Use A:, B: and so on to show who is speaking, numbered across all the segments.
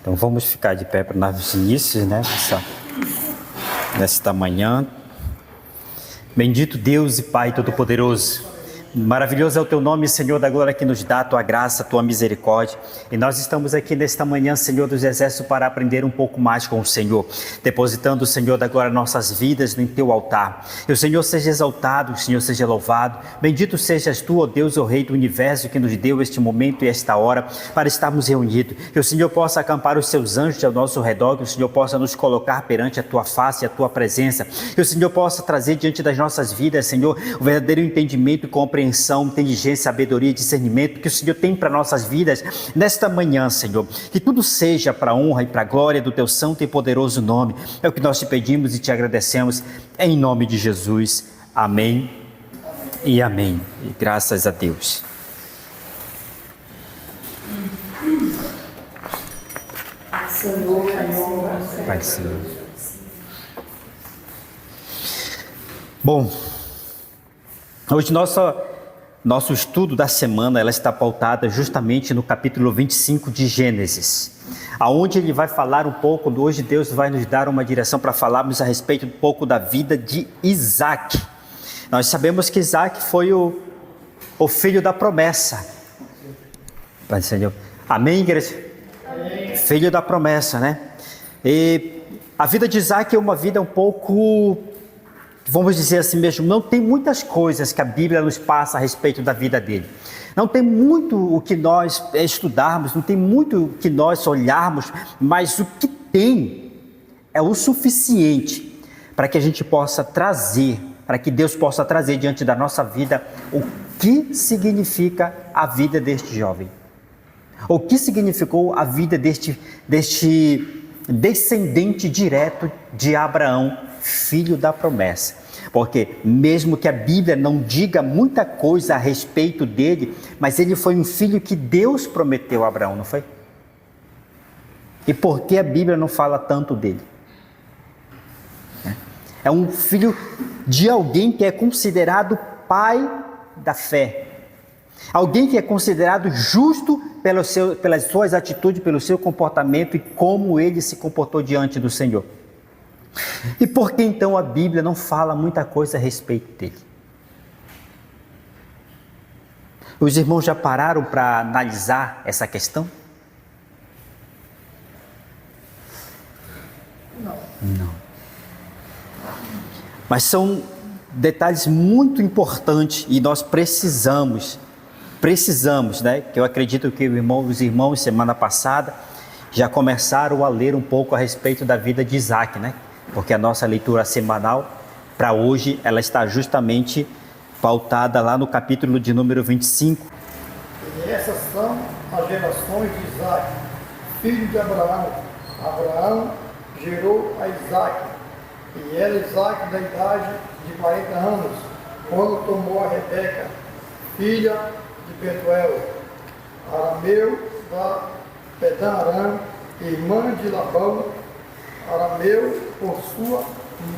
A: Então vamos ficar de pé para os inícios, né? Nesta manhã. Bendito Deus e Pai Todo-Poderoso. Maravilhoso é o Teu nome, Senhor da glória, que nos dá a Tua graça, a Tua misericórdia. E nós estamos aqui nesta manhã, Senhor dos Exércitos, para aprender um pouco mais com o Senhor, depositando, Senhor da glória, nossas vidas em Teu altar. E o Senhor seja exaltado, o Senhor seja louvado. Bendito sejas Tu, ó Deus, ó Rei do Universo, que nos deu este momento e esta hora para estarmos reunidos. Que o Senhor possa acampar os Seus anjos ao nosso redor, que o Senhor possa nos colocar perante a Tua face e a Tua presença. Que o Senhor possa trazer diante das nossas vidas, Senhor, o verdadeiro entendimento e compreensão, inteligência, sabedoria e discernimento que o Senhor tem para nossas vidas nesta manhã, Senhor. Que tudo seja para a honra e para a glória do Teu santo e poderoso nome. É o que nós te pedimos e te agradecemos em nome de Jesus. Amém e amém. E graças a Deus. Pai do Senhor. Bom, hoje nosso estudo da semana ela está pautada justamente no capítulo 25 de Gênesis, aonde ele vai falar um pouco, hoje Deus vai nos dar uma direção para falarmos a respeito um pouco da vida de Isaac. Nós sabemos que Isaac foi o filho da promessa. Pai Senhor. Amém, igreja? Amém. Filho da promessa, né? E a vida de Isaac é uma vida um pouco, vamos dizer assim mesmo, não tem muitas coisas que a Bíblia nos passa a respeito da vida dele. Não tem muito o que nós estudarmos, não tem muito o que nós olharmos, mas o que tem é o suficiente para que a gente possa trazer, para que Deus possa trazer diante da nossa vida o que significa a vida deste jovem. O que significou a vida deste descendente direto de Abraão, filho da promessa. Porque mesmo que a Bíblia não diga muita coisa a respeito dele, mas ele foi um filho que Deus prometeu a Abraão, não foi? E por que a Bíblia não fala tanto dele? É um filho de alguém que é considerado pai da fé. Alguém que é considerado justo pelas suas atitudes, pelo seu comportamento e como ele se comportou diante do Senhor. E por que então a Bíblia não fala muita coisa a respeito dele? Os irmãos já pararam para analisar essa questão? Não. Mas são detalhes muito importantes e nós precisamos, né? Que eu acredito que os irmãos semana passada já começaram a ler um pouco a respeito da vida de Isaac, né? Porque a nossa leitura semanal para hoje, ela está justamente pautada lá no capítulo de número 25.
B: E essas são as gerações de Isaac, filho de Abraão. Abraão gerou a Isaac, e era Isaac da idade de 40 anos, quando tomou a Rebeca, filha de Betuel, arameu da Padan-aram, irmã de Labão, arameu por sua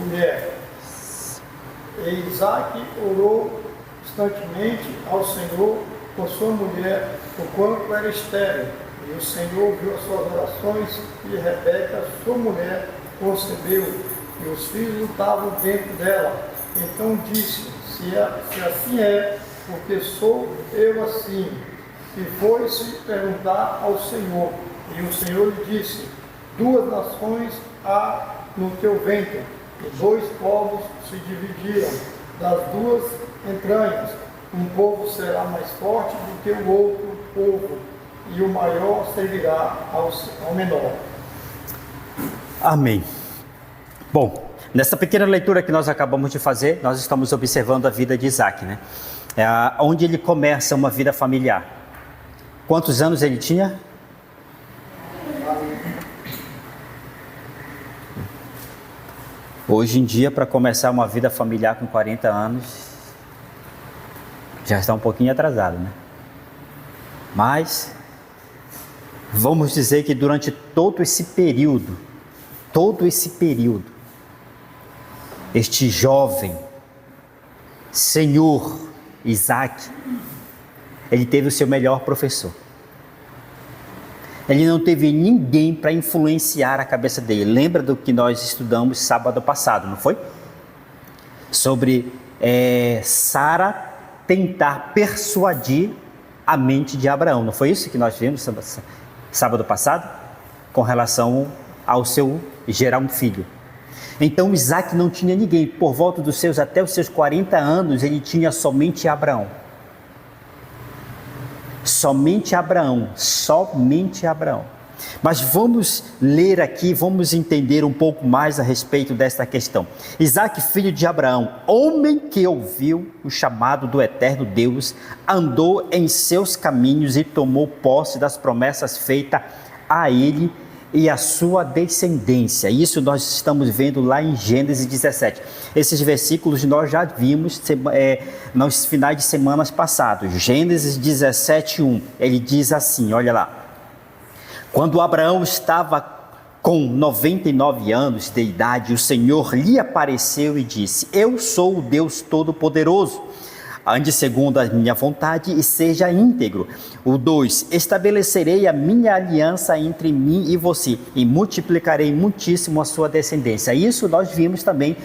B: mulher. E Isaac orou constantemente ao Senhor por sua mulher, porquanto era estéril. E o Senhor viu as suas orações, e Rebeca, sua mulher, concebeu, e os filhos estavam dentro dela. Então disse: se assim é, porque sou eu assim. E foi-se perguntar ao Senhor, e o Senhor lhe disse: 2 nações há no teu ventre, e 2 povos se dividiram das 2 entranhas. Um povo será mais forte do que o outro povo, e o maior servirá ao menor.
A: Amém. Bom, nessa pequena leitura que nós acabamos de fazer, nós estamos observando a vida de Isaac, né? Onde ele começa uma vida familiar. Quantos anos ele tinha? Hoje em dia, para começar uma vida familiar com 40 anos, já está um pouquinho atrasado, né? Mas vamos dizer que durante todo esse período, este jovem, Senhor Isaac, ele teve o seu melhor professor. Ele não teve ninguém para influenciar a cabeça dele. Lembra do que nós estudamos sábado passado, não foi? Sobre Sara tentar persuadir a mente de Abraão. Não foi isso que nós vimos sábado passado? Com relação ao seu gerar um filho. Então Isaac não tinha ninguém. Por volta até os seus 40 anos, ele tinha somente Abraão. Somente Abraão. Mas vamos ler aqui, vamos entender um pouco mais a respeito desta questão. Isaac, filho de Abraão, homem que ouviu o chamado do eterno Deus, andou em seus caminhos e tomou posse das promessas feitas a ele e a sua descendência. Isso nós estamos vendo lá em Gênesis 17. Esses versículos nós já vimos nos finais de semanas passados. Gênesis 17:1, ele diz assim, olha lá. Quando Abraão estava com 99 anos de idade, o Senhor lhe apareceu e disse: Eu sou o Deus Todo-Poderoso. Ande segundo a minha vontade e seja íntegro. O 2, estabelecerei a minha aliança entre mim e você e multiplicarei muitíssimo a sua descendência. Isso nós vimos também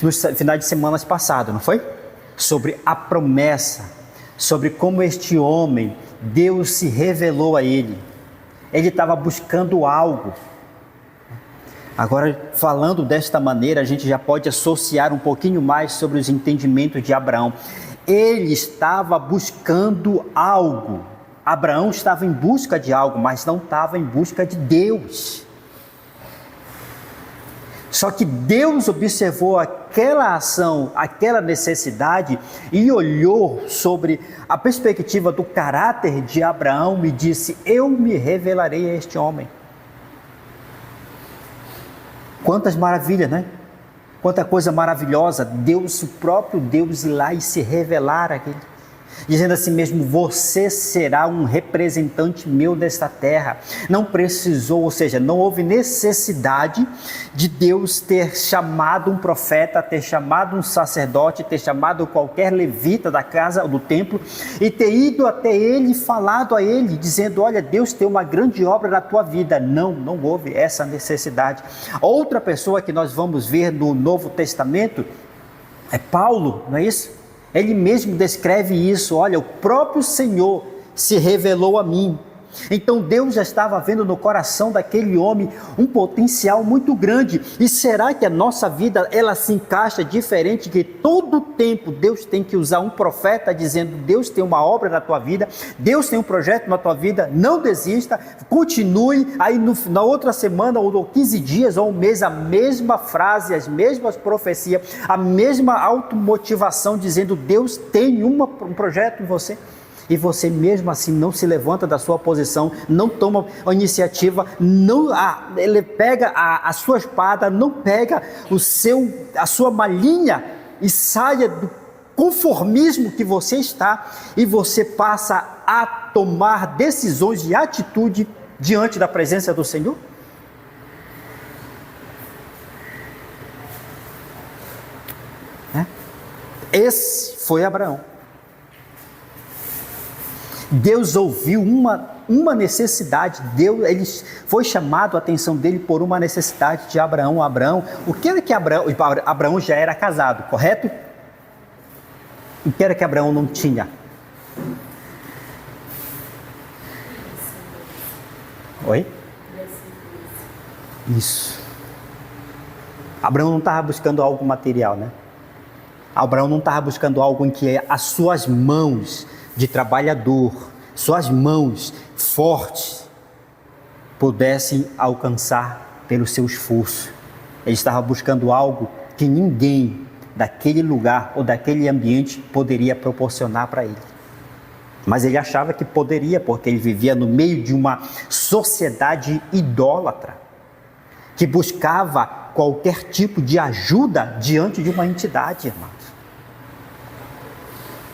A: nos finais de semanas passadas, não foi? Sobre a promessa, sobre como este homem, Deus se revelou a ele. Ele estava buscando algo. Agora, falando desta maneira, a gente já pode associar um pouquinho mais sobre os entendimentos de Abraão. Ele estava buscando algo. Abraão estava em busca de algo, mas não estava em busca de Deus. Só que Deus observou aquela ação, aquela necessidade e olhou sobre a perspectiva do caráter de Abraão e disse: eu me revelarei a este homem. Quantas maravilhas, né? Quanta coisa maravilhosa, Deus, o próprio Deus ir lá e se revelar a ele, dizendo assim mesmo: você será um representante meu nesta terra. Não precisou, ou seja, não houve necessidade de Deus ter chamado um profeta, ter chamado um sacerdote, ter chamado qualquer levita da casa, do templo, e ter ido até ele e falado a ele, dizendo: olha, Deus tem uma grande obra na tua vida. Não houve essa necessidade. Outra pessoa que nós vamos ver no Novo Testamento é Paulo, não é isso? Ele mesmo descreve isso: olha, o próprio Senhor se revelou a mim. Então Deus já estava vendo no coração daquele homem um potencial muito grande. E será que a nossa vida, ela se encaixa diferente, que todo tempo Deus tem que usar um profeta dizendo: Deus tem uma obra na tua vida, Deus tem um projeto na tua vida, não desista, continue. Aí na outra semana, ou 15 dias, ou um mês, a mesma frase, as mesmas profecias, a mesma automotivação dizendo: Deus tem um projeto em você. E você mesmo assim não se levanta da sua posição, não toma a iniciativa, ele pega a sua espada, não pega a sua malinha e saia do conformismo que você está, e você passa a tomar decisões de atitude diante da presença do Senhor? Esse foi Abraão. Deus ouviu uma necessidade, ele foi chamado a atenção dele por uma necessidade de Abraão. O que era que Abraão já era casado, correto? O que era que Abraão não tinha? Oi? Isso. Abraão não estava buscando algo material, né? Abraão não estava buscando algo em que as suas mãos de trabalhador, suas mãos fortes, pudessem alcançar pelo seu esforço. Ele estava buscando algo que ninguém daquele lugar ou daquele ambiente poderia proporcionar para ele. Mas ele achava que poderia, porque ele vivia no meio de uma sociedade idólatra, que buscava qualquer tipo de ajuda diante de uma entidade, irmãos.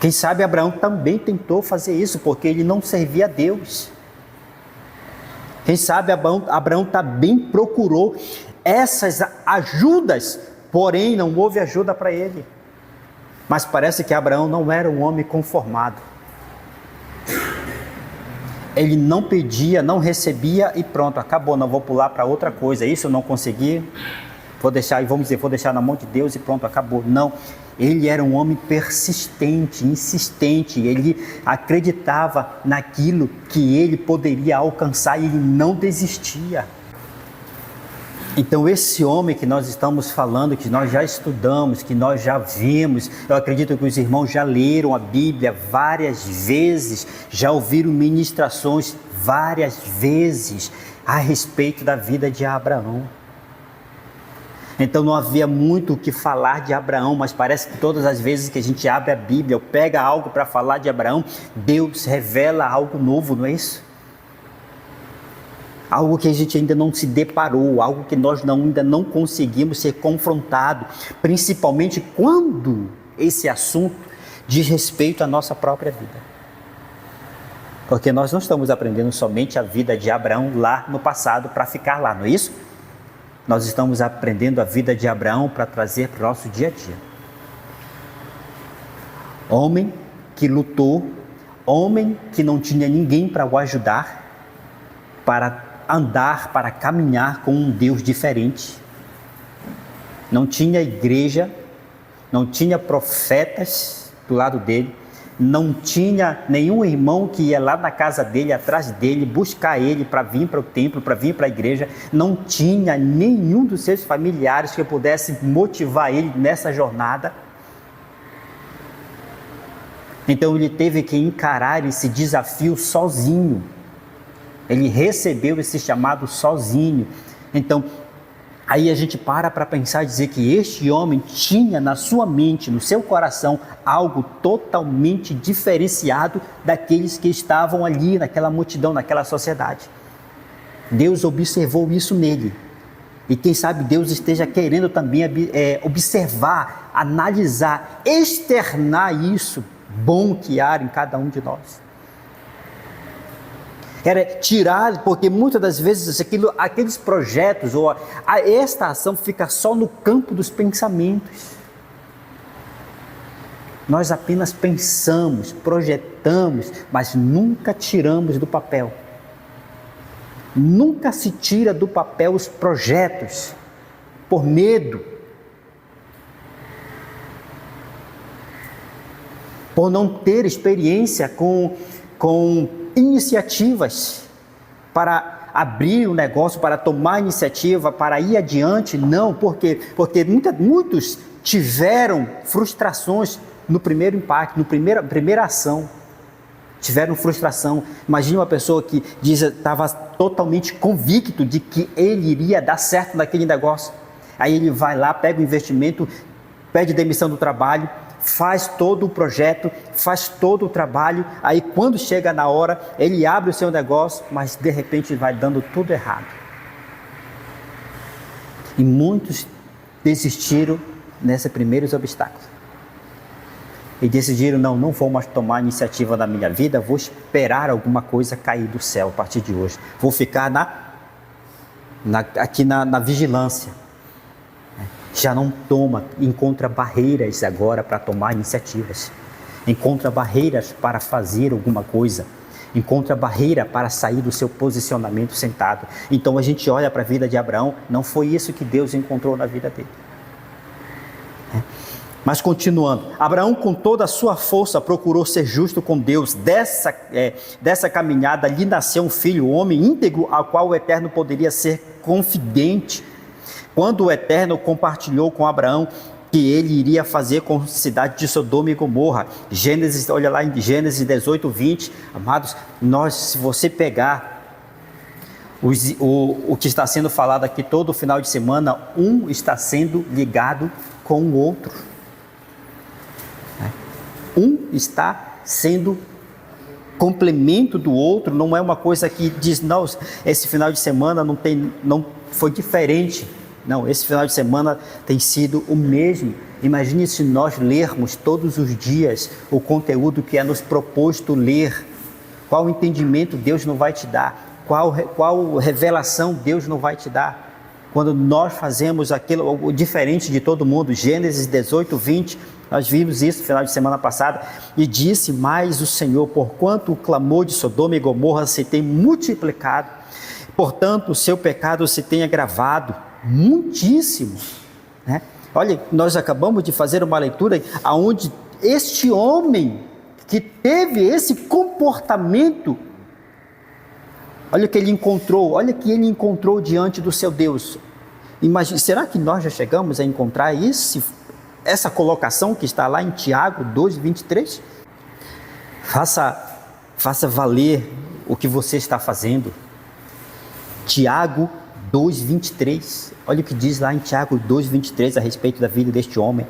A: Quem sabe Abraão também tentou fazer isso, porque ele não servia a Deus. Quem sabe Abraão também procurou essas ajudas, porém não houve ajuda para ele. Mas parece que Abraão não era um homem conformado. Ele não pedia, não recebia e pronto, acabou, não vou pular para outra coisa, isso eu não consegui, vou deixar na mão de Deus e pronto, acabou. Não, ele era um homem persistente, insistente, ele acreditava naquilo que ele poderia alcançar e ele não desistia. Então esse homem que nós estamos falando, que nós já estudamos, que nós já vimos, eu acredito que os irmãos já leram a Bíblia várias vezes, já ouviram ministrações várias vezes a respeito da vida de Abraão. Então não havia muito o que falar de Abraão, mas parece que todas as vezes que a gente abre a Bíblia ou pega algo para falar de Abraão, Deus revela algo novo, não é isso? Algo que a gente ainda não se deparou, algo que nós ainda não conseguimos ser confrontados, principalmente quando esse assunto diz respeito à nossa própria vida. Porque nós não estamos aprendendo somente a vida de Abraão lá no passado para ficar lá, não é isso? Nós estamos aprendendo a vida de Abraão para trazer para o nosso dia a dia. Homem que lutou, homem que não tinha ninguém para o ajudar, para andar, para caminhar com um Deus diferente. Não tinha igreja, não tinha profetas do lado dele, não tinha nenhum irmão que ia lá na casa dele, atrás dele, buscar ele para vir para o templo, para vir para a igreja. Não tinha nenhum dos seus familiares que pudesse motivar ele nessa jornada. Então ele teve que encarar esse desafio sozinho. Ele recebeu esse chamado sozinho. Então, aí a gente para pensar e dizer que este homem tinha na sua mente, no seu coração, algo totalmente diferenciado daqueles que estavam ali naquela multidão, naquela sociedade. Deus observou isso nele. E quem sabe Deus esteja querendo também observar, analisar, externar isso bom que há em cada um de nós. Era tirar, porque muitas das vezes aqueles projetos ou esta ação fica só no campo dos pensamentos. Nós apenas pensamos, projetamos, mas nunca tiramos do papel. Nunca se tira do papel os projetos, por medo, por não ter experiência com iniciativas para abrir um negócio, para tomar iniciativa, para ir adiante. Não, porque muitos tiveram frustrações no primeiro impacto, na primeira ação. Tiveram frustração. Imagina uma pessoa que estava totalmente convicto de que ele iria dar certo naquele negócio. Aí ele vai lá, pega o investimento, pede demissão do trabalho, faz todo o projeto, faz todo o trabalho, aí quando chega na hora, ele abre o seu negócio, mas de repente vai dando tudo errado. E muitos desistiram nesses primeiros obstáculos. E decidiram, não vou mais tomar iniciativa na minha vida, vou esperar alguma coisa cair do céu a partir de hoje. Vou ficar aqui na vigilância. Já não encontra barreiras agora para tomar iniciativas, encontra barreiras para fazer alguma coisa, encontra barreira para sair do seu posicionamento sentado. Então a gente olha para a vida de Abraão, não foi isso que Deus encontrou na vida dele. Mas continuando, Abraão com toda a sua força procurou ser justo com Deus. Dessa caminhada lhe nasceu um filho, um homem íntegro, ao qual o Eterno poderia ser confidente. Quando o Eterno compartilhou com Abraão que ele iria fazer com a cidade de Sodoma e Gomorra. Olha lá em Gênesis 18, 20, amados, se você pegar o que está sendo falado aqui todo final de semana, um está sendo ligado com o outro. Um está sendo complemento do outro, não é uma coisa que diz, não, esse final de semana não foi diferente. Não, esse final de semana tem sido o mesmo. Imagine se nós lermos todos os dias o conteúdo que é nos proposto ler. Qual entendimento Deus não vai te dar? Qual revelação Deus não vai te dar? quando nós fazemos aquilo diferente de todo mundo. Gênesis 18, 20, nós vimos isso no final de semana passada. E disse mais o Senhor: porquanto o clamor de Sodoma e Gomorra se tem multiplicado, portanto o seu pecado se tem agravado muitíssimo, né? Olha, nós acabamos de fazer uma leitura onde este homem que teve esse comportamento, olha o que ele encontrou, olha o que ele encontrou diante do seu Deus. Imagina, será que nós já chegamos a encontrar essa colocação que está lá em Tiago 2, 23? Faça valer o que você está fazendo. Tiago 2, 23. Olha o que diz lá em Tiago 2, 23 a respeito da vida deste homem.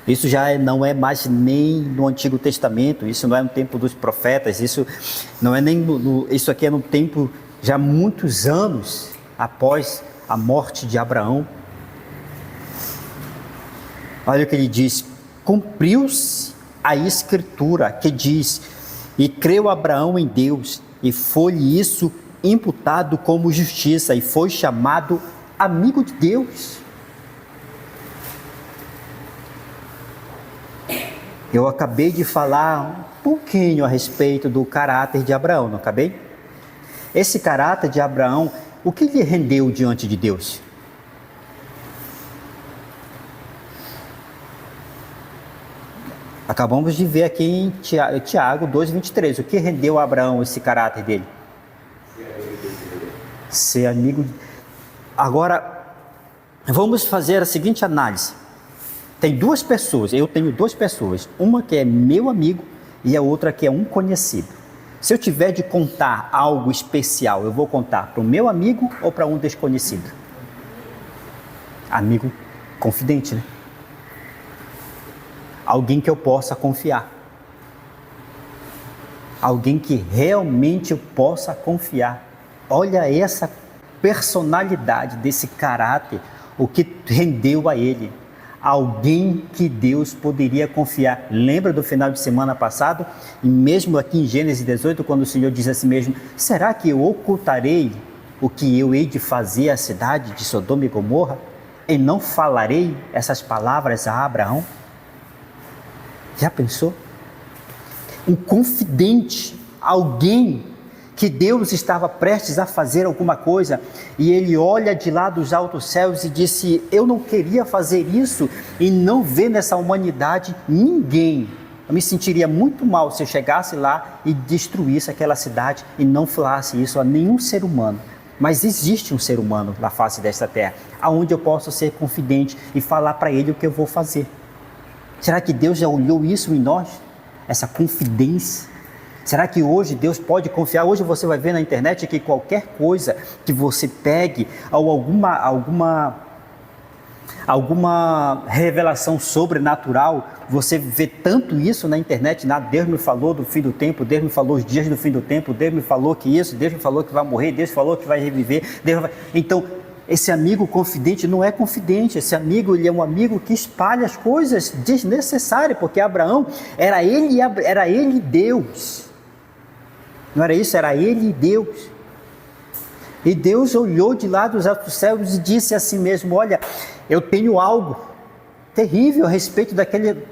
A: Isso já não é mais nem no Antigo Testamento, isso não é no tempo dos profetas, isso não é nem isso aqui é no tempo já muitos anos após a morte de Abraão. Olha o que ele diz: cumpriu-se a escritura que diz: e creu Abraão em Deus, e foi-lhe isso imputado como justiça, e foi chamado amigo de Deus. Eu acabei de falar um pouquinho a respeito do caráter de Abraão, não acabei? Esse caráter de Abraão, o que lhe rendeu diante de Deus? Acabamos de ver aqui em Tiago 2, 23. O que rendeu a Abraão esse caráter dele? Ser amigo. Agora, vamos fazer a seguinte análise. Tem duas pessoas, eu tenho duas pessoas, uma que é meu amigo e a outra que é um conhecido. Se eu tiver de contar algo especial, eu vou contar para o meu amigo ou para um desconhecido? Amigo confidente, né? Alguém que eu possa confiar. Alguém que realmente eu possa confiar. Olha essa personalidade desse caráter, o que rendeu a ele. Alguém que Deus poderia confiar. Lembra do final de semana passado? E mesmo aqui em Gênesis 18, quando o Senhor diz assim mesmo: será que eu ocultarei o que eu hei de fazer à cidade de Sodoma e Gomorra? E não falarei essas palavras a Abraão? Já pensou? Um confidente, alguém que Deus estava prestes a fazer alguma coisa, e ele olha de lá dos altos céus e disse: eu não queria fazer isso, e não vê nessa humanidade ninguém. Eu me sentiria muito mal se eu chegasse lá e destruísse aquela cidade e não falasse isso a nenhum ser humano. Mas existe um ser humano na face desta terra, aonde eu posso ser confidente e falar para ele o que eu vou fazer. Será que Deus já olhou isso em nós? Essa confidência? Será que hoje Deus pode confiar? Hoje você vai ver na internet que qualquer coisa que você pegue, ou alguma revelação sobrenatural, você vê tanto isso na internet. Deus me falou do fim do tempo, Deus me falou os dias do fim do tempo, Deus me falou que isso, Deus me falou que vai morrer, Deus falou que vai reviver. Então, esse amigo confidente não é confidente, esse amigo, ele é um amigo que espalha as coisas desnecessárias, porque Abraão era ele Deus. Não era isso? Era ele e Deus. E Deus olhou de lá dos altos céus e disse a si mesmo: olha, eu tenho algo terrível a respeito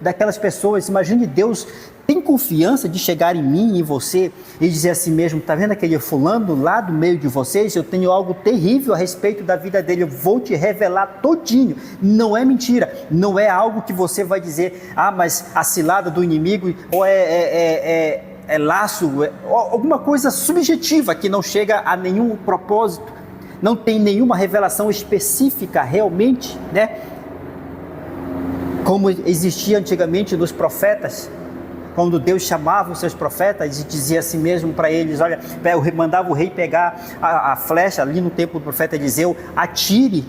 A: daquelas pessoas. Imagine, Deus tem confiança de chegar em mim e em você e dizer a si mesmo: está vendo aquele fulano lá do meio de vocês? Eu tenho algo terrível a respeito da vida dele, eu vou te revelar todinho. Não é mentira, não é algo que você vai dizer: ah, mas a cilada do inimigo, ou é laço, alguma coisa subjetiva que não chega a nenhum propósito, não tem nenhuma revelação específica realmente, né? Como existia antigamente nos profetas, quando Deus chamava os seus profetas e dizia assim mesmo para eles: olha, mandava o rei pegar a flecha ali no tempo do profeta Eliseu, atire.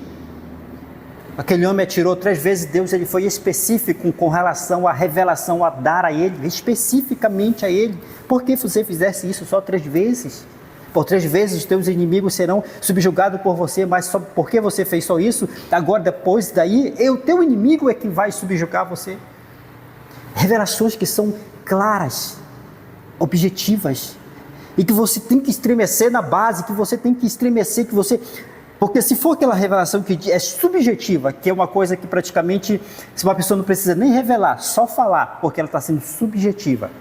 A: Aquele homem atirou 3 vezes. Deus, ele foi específico com relação à revelação a dar a ele, especificamente a ele. Por que você fizesse isso só 3 vezes? Por 3 vezes os teus inimigos serão subjugados por você, mas só porque você fez só isso, agora depois daí, o teu inimigo é que vai subjugar você. Revelações que são claras, objetivas, e que você tem que estremecer na base, que você tem que estremecer, que você Porque se for aquela revelação que é subjetiva, que é uma coisa que praticamente, se uma pessoa não precisa nem revelar, só falar, porque ela está sendo subjetiva.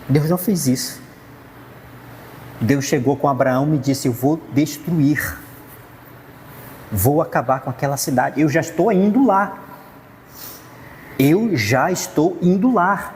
A: Deus não fez isso. Deus chegou com Abraão e disse: eu vou destruir, vou acabar com aquela cidade, eu já estou indo lá. Eu já estou indo lá.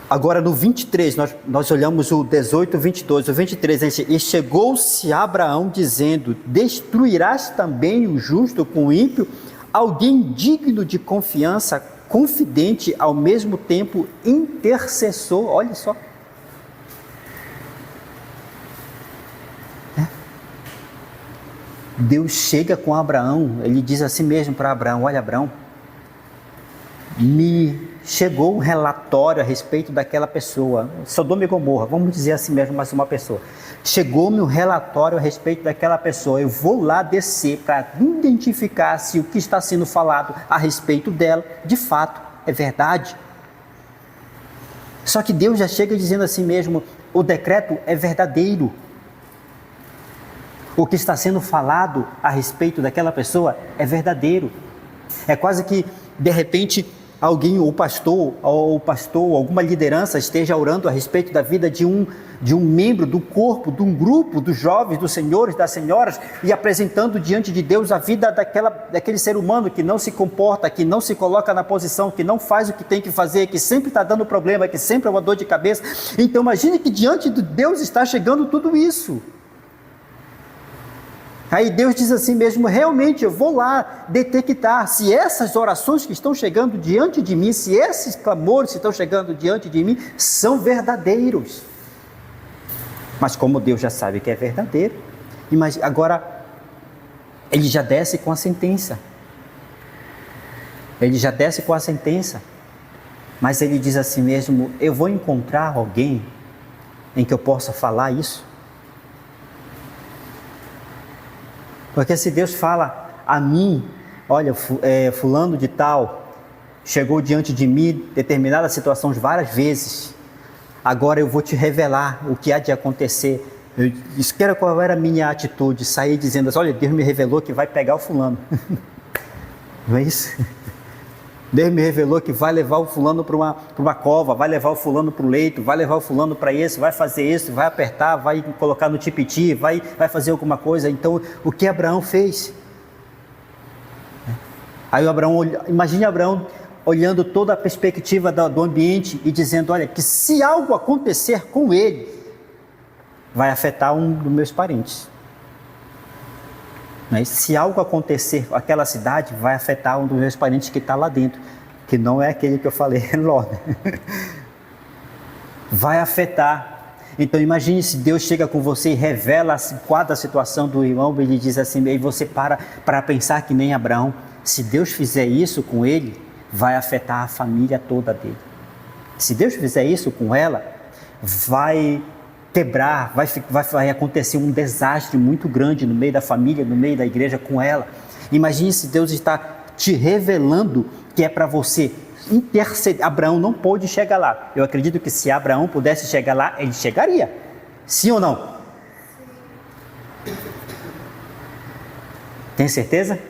A: Agora no 23, nós olhamos o 18, 22. O 23, ele diz: e chegou-se a Abraão dizendo: destruirás também o justo com o ímpio? Alguém digno de confiança, confidente, ao mesmo tempo intercessor. Olha só. Deus chega com Abraão, ele diz assim mesmo para Abraão: olha, Abraão, me chegou um relatório a respeito daquela pessoa, Sodoma e Gomorra, vamos dizer assim mesmo, mais uma pessoa. Chegou-me um relatório a respeito daquela pessoa, eu vou lá descer para identificar se o que está sendo falado a respeito dela, de fato, é verdade. Só que Deus já chega dizendo assim mesmo: o decreto é verdadeiro. O que está sendo falado a respeito daquela pessoa é verdadeiro. É quase que, de repente, alguém, o pastor, alguma liderança esteja orando a respeito da vida de um membro do corpo, de um grupo dos jovens, dos senhores, das senhoras, e apresentando diante de Deus a vida daquele ser humano que não se comporta, que não se coloca na posição, que não faz o que tem que fazer, que sempre está dando problema, que sempre é uma dor de cabeça. Então imagine que diante de Deus está chegando tudo isso. Aí Deus diz assim mesmo: realmente eu vou lá detectar se essas orações que estão chegando diante de mim, se esses clamores que estão chegando diante de mim são verdadeiros. Mas como Deus já sabe que é verdadeiro, agora ele já desce com a sentença. Ele já desce com a sentença. Mas ele diz assim mesmo: eu vou encontrar alguém em que eu possa falar isso. Porque se Deus fala a mim: olha, fulano de tal chegou diante de mim determinada situação várias vezes, agora eu vou te revelar o que há de acontecer. Qual era a minha atitude? Sair dizendo assim: olha, Deus me revelou que vai pegar o fulano. Não é isso? Deus me revelou que vai levar o fulano para uma cova, vai levar o fulano para o leito, vai levar o fulano para isso, vai fazer isso, vai apertar, vai colocar no tipiti, vai fazer alguma coisa. Então, o que Abraão fez? Aí imagine Abraão olhando toda a perspectiva do ambiente e dizendo: olha, que se algo acontecer com ele, vai afetar um dos meus parentes. Mas se algo acontecer com aquela cidade, vai afetar um dos meus parentes que está lá dentro, que não é aquele que eu falei, Ló. Vai afetar. Então imagine se Deus chega com você e revela qual a situação do irmão, e ele diz assim, e você para pensar que nem Abraão. Se Deus fizer isso com ele, vai afetar a família toda dele. Se Deus fizer isso com ela, vai quebrar, vai acontecer um desastre muito grande no meio da família, no meio da igreja com ela. Imagine se Deus está te revelando que é para você interceder. Abraão não pôde chegar lá. Eu acredito que se Abraão pudesse chegar lá, ele chegaria. Sim ou não? Tem certeza?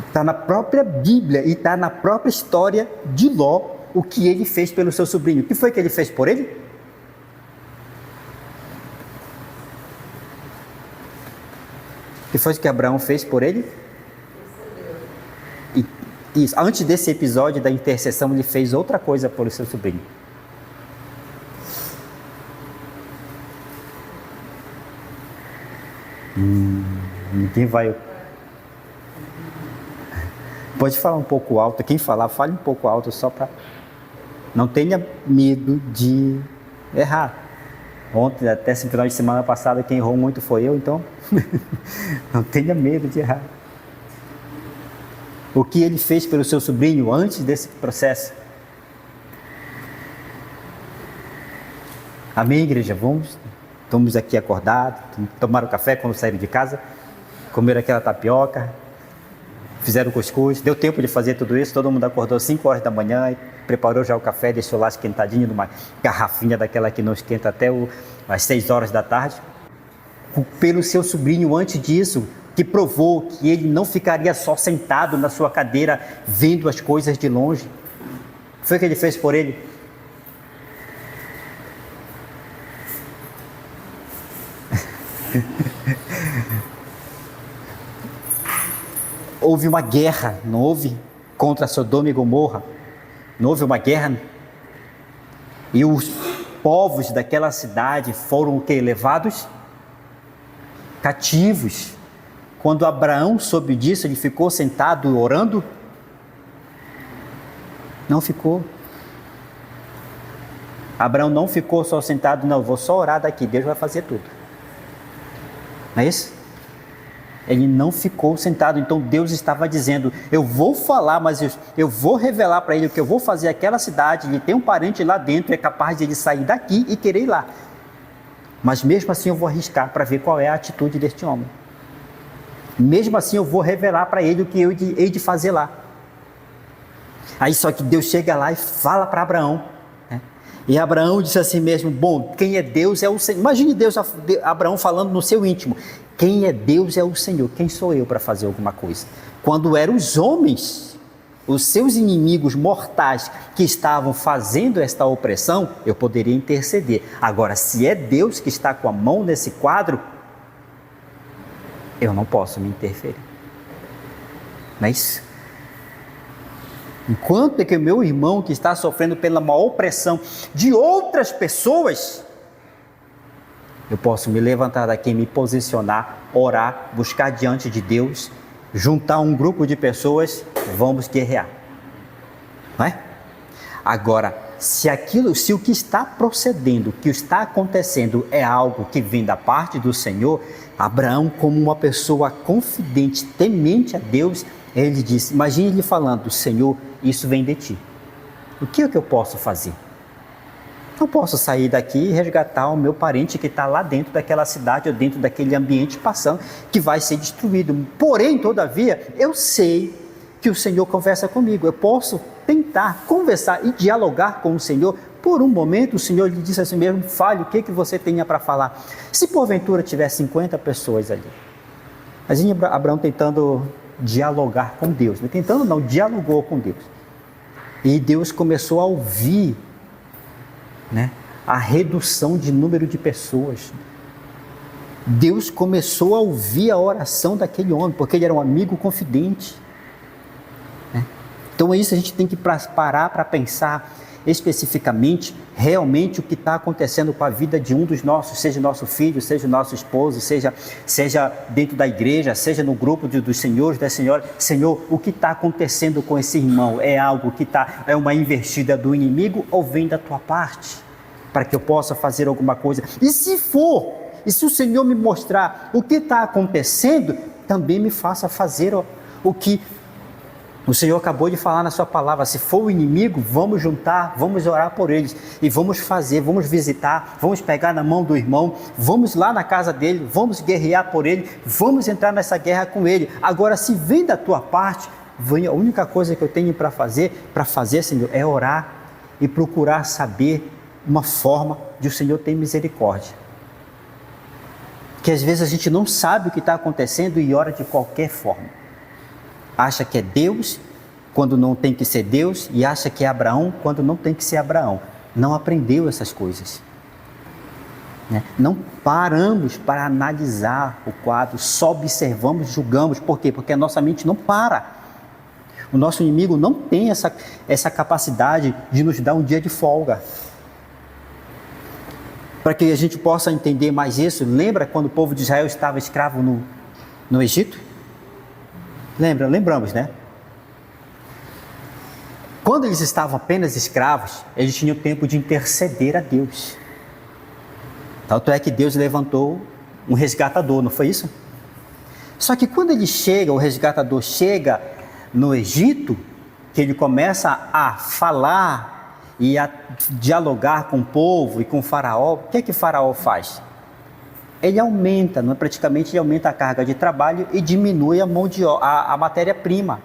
A: Está na própria Bíblia e está na própria história de Ló o que ele fez pelo seu sobrinho. O que foi que ele fez por ele? O que foi que Abraão fez por ele? E isso, antes desse episódio da intercessão, ele fez outra coisa pelo seu sobrinho. Ninguém vai... Pode falar um pouco alto. Quem falar, fale um pouco alto só para... Não tenha medo de errar. Ontem, até esse final de semana passada, quem errou muito foi eu, então não tenha medo de errar. O que ele fez pelo seu sobrinho antes desse processo? Amém, igreja? Estamos aqui acordados, tomaram café quando saíram de casa, comeram aquela tapioca, fizeram cuscuz, deu tempo de fazer tudo isso, todo mundo acordou 5 horas da manhã e preparou já o café, deixou lá esquentadinho numa garrafinha daquela que não esquenta até às 6 horas da tarde. Pelo seu sobrinho antes disso, que provou que ele não ficaria só sentado na sua cadeira vendo as coisas de longe. Foi o que ele fez por ele. Houve uma guerra, não houve? Contra Sodoma e Gomorra. Não houve uma guerra? E os povos daquela cidade foram o quê? Levados cativos. Quando Abraão soube disso, ele ficou sentado orando? Não ficou. Abraão não ficou só sentado, não, vou só orar daqui, Deus vai fazer tudo. Não é isso? Ele não ficou sentado, então Deus estava dizendo, eu vou falar, mas eu vou revelar para ele o que eu vou fazer naquela cidade, ele tem um parente lá dentro, é capaz de ele sair daqui e querer ir lá. Mas mesmo assim eu vou arriscar para ver qual é a atitude deste homem. Mesmo assim eu vou revelar para ele o que eu hei de fazer lá. Aí só que Deus chega lá e fala para Abraão, né? E Abraão disse assim mesmo, bom, quem é Deus é o Senhor. Imagine Abraão falando no seu íntimo, quem é Deus é o Senhor, quem sou eu para fazer alguma coisa? Quando eram os homens, os seus inimigos mortais que estavam fazendo esta opressão, eu poderia interceder. Agora, se é Deus que está com a mão nesse quadro, eu não posso me interferir. Não é isso? Enquanto é que o meu irmão que está sofrendo pela maior opressão de outras pessoas, eu posso me levantar daqui, me posicionar, orar, buscar diante de Deus, juntar um grupo de pessoas, vamos guerrear. Não é? Agora, se o que está procedendo, o que está acontecendo é algo que vem da parte do Senhor, Abraão, como uma pessoa confidente, temente a Deus, ele disse, imagine ele falando, Senhor, isso vem de ti. O que é que eu posso fazer? Não posso sair daqui e resgatar o meu parente que está lá dentro daquela cidade ou dentro daquele ambiente passando, que vai ser destruído. Porém, todavia, eu sei que o Senhor conversa comigo. Eu posso tentar conversar e dialogar com o Senhor. Por um momento, o Senhor lhe disse assim mesmo, fale o que você tenha para falar. Se porventura tiver 50 pessoas ali, imagine Abraão tentando dialogar com Deus. Não tentando não, dialogou com Deus. E Deus começou a ouvir, né, a redução de número de pessoas. Deus começou a ouvir a oração daquele homem, porque ele era um amigo confidente, né? Então é isso, a gente tem que parar para pensar especificamente, realmente o que está acontecendo com a vida de um dos nossos, seja nosso filho, seja nosso esposo, seja dentro da igreja, seja no grupo dos senhores, da senhora. Senhor, o que está acontecendo com esse irmão? É algo que é uma investida do inimigo ou vem da tua parte? Para que eu possa fazer alguma coisa. E se o Senhor me mostrar o que está acontecendo, também me faça fazer o que o Senhor acabou de falar na sua palavra. Se for o inimigo, vamos juntar, vamos orar por eles e vamos fazer, vamos visitar, vamos pegar na mão do irmão, vamos lá na casa dele, vamos guerrear por ele, vamos entrar nessa guerra com ele. Agora, se vem da tua parte, a única coisa que eu tenho para fazer, Senhor, é orar e procurar saber uma forma de o Senhor ter misericórdia. Que às vezes a gente não sabe o que está acontecendo e ora de qualquer forma. Acha que é Deus quando não tem que ser Deus e acha que é Abraão quando não tem que ser Abraão. Não aprendeu essas coisas, né? Não paramos para analisar o quadro, só observamos, julgamos. Por quê? Porque a nossa mente não para. O nosso inimigo não tem essa capacidade de nos dar um dia de folga. Para que a gente possa entender mais isso, lembra quando o povo de Israel estava escravo no Egito? Lembramos, né? Quando eles estavam apenas escravos, eles tinham tempo de interceder a Deus. Tanto é que Deus levantou um resgatador, não foi isso? Só que quando o resgatador chega no Egito, que ele começa a falar e a dialogar com o povo e com o faraó, o que é que o faraó faz? ele aumenta, não é praticamente, ele aumenta a carga de trabalho e diminui a matéria-prima.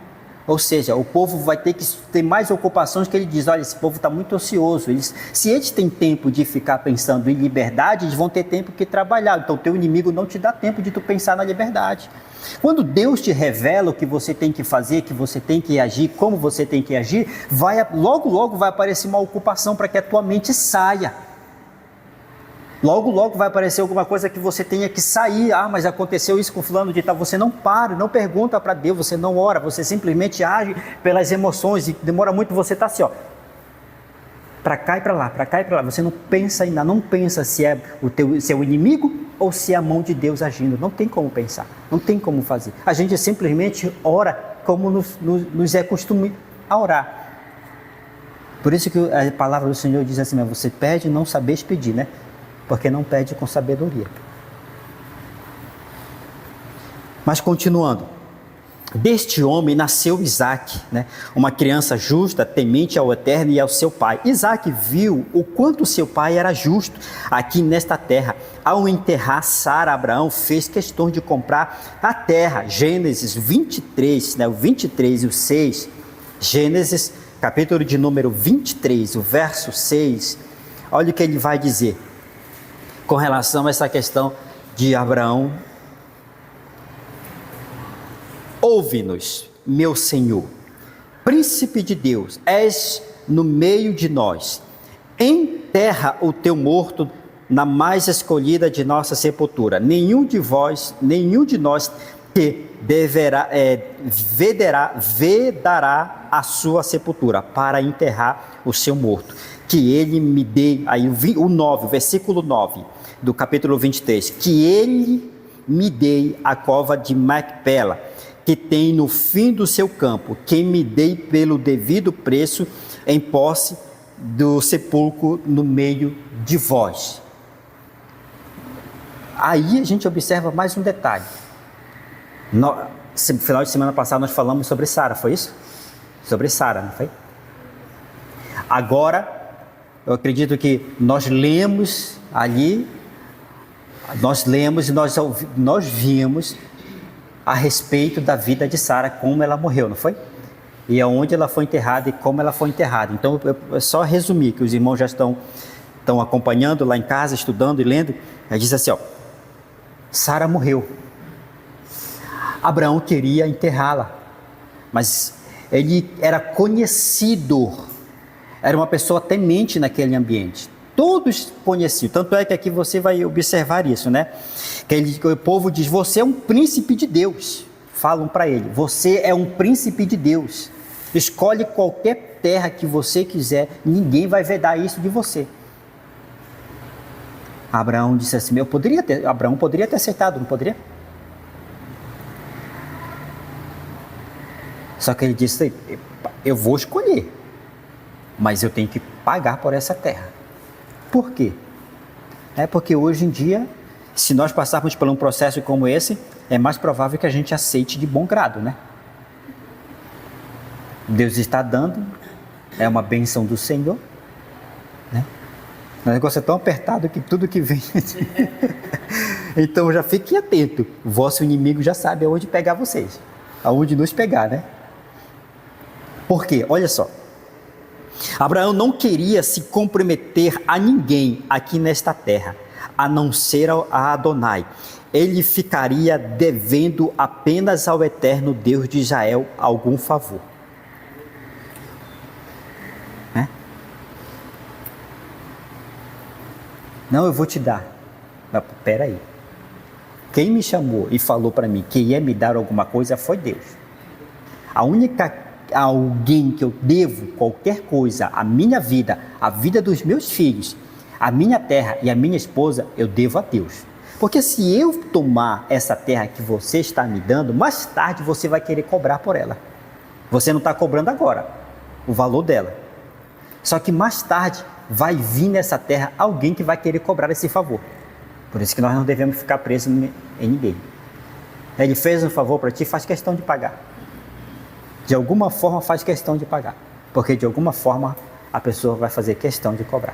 A: Ou seja, o povo vai ter que ter mais ocupações, que ele diz, olha, esse povo está muito ocioso. Se eles têm tempo de ficar pensando em liberdade, eles vão ter tempo que trabalhar. Então, o teu inimigo não te dá tempo de tu pensar na liberdade. Quando Deus te revela o que você tem que fazer, que você tem que agir, como você tem que agir, logo vai aparecer uma ocupação para que a tua mente saia. Logo vai aparecer alguma coisa que você tenha que sair. Ah, mas aconteceu isso com fulano de tal. Você não para, não pergunta para Deus, você não ora, você simplesmente age pelas emoções e demora muito, você está assim, ó, para cá e para lá, para cá e para lá. Você não pensa ainda, não pensa se é o seu inimigo ou se é a mão de Deus agindo. Não tem como pensar, não tem como fazer. A gente simplesmente ora como nos é costume a orar. Por isso que a palavra do Senhor diz assim, você pede e não sabeis pedir, né? Porque não pede com sabedoria. Mas continuando, deste homem nasceu Isaque, né? Uma criança justa, temente ao Eterno e ao seu pai. Isaque viu o quanto seu pai era justo aqui nesta terra. Ao enterrar Sara, Abraão fez questão de comprar a terra. Gênesis 23, né? O 23 e o 6. Gênesis, capítulo de número 23, o verso 6. Olha o que ele vai dizer com relação a essa questão de Abraão. Ouve-nos, meu Senhor, príncipe de Deus, és no meio de nós. Enterra o teu morto na mais escolhida de nossa sepultura. Nenhum de nós te vedará a sua sepultura para enterrar o seu morto. Que ele me dê, aí o versículo 9 do capítulo 23, que ele me dê a cova de Macpela, que tem no fim do seu campo, que me dê pelo devido preço em posse do sepulcro no meio de vós. Aí a gente observa mais um detalhe. No final de semana passada nós falamos sobre Sara, foi isso? Sobre Sara, não foi? Agora, eu acredito que nós lemos ali, e nós vimos a respeito da vida de Sara, como ela morreu, não foi? E aonde ela foi enterrada e como ela foi enterrada. Então, eu só resumir, que os irmãos já estão acompanhando lá em casa, estudando e lendo. Ela diz assim, ó, Sara morreu. Abraão queria enterrá-la, mas ele era conhecido, era uma pessoa temente naquele ambiente. Todos conheciam, tanto é que aqui você vai observar isso, né? Que o povo diz, você é um príncipe de Deus. Falam para ele, você é um príncipe de Deus. Escolhe qualquer terra que você quiser, ninguém vai vedar isso de você. Abraão disse assim, Abraão poderia ter aceitado, não poderia? Só que ele disse, eu vou escolher, mas eu tenho que pagar por essa terra. Por quê? É porque hoje em dia, se nós passarmos por um processo como esse, é mais provável que a gente aceite de bom grado, né? Deus está dando, é uma bênção do Senhor, né? O negócio é tão apertado que tudo que vem... Então já fiquem atentos, o vosso inimigo já sabe aonde pegar vocês, aonde nos pegar, né? Por quê? Olha só. Abraão não queria se comprometer a ninguém aqui nesta terra, a não ser a Adonai. Ele ficaria devendo apenas ao eterno Deus de Israel algum favor. Né? Não, eu vou te dar. Mas peraí. Quem me chamou e falou para mim que ia me dar alguma coisa foi Deus. Alguém que eu devo qualquer coisa, a minha vida, a vida dos meus filhos, a minha terra e a minha esposa, eu devo a Deus. Porque se eu tomar essa terra que você está me dando, mais tarde você vai querer cobrar por ela. Você não está cobrando agora o valor dela. Só que mais tarde vai vir nessa terra alguém que vai querer cobrar esse favor. Por isso que nós não devemos ficar presos em ninguém. Ele fez um favor para ti, faz questão de pagar. De alguma forma faz questão de pagar, porque de alguma forma a pessoa vai fazer questão de cobrar.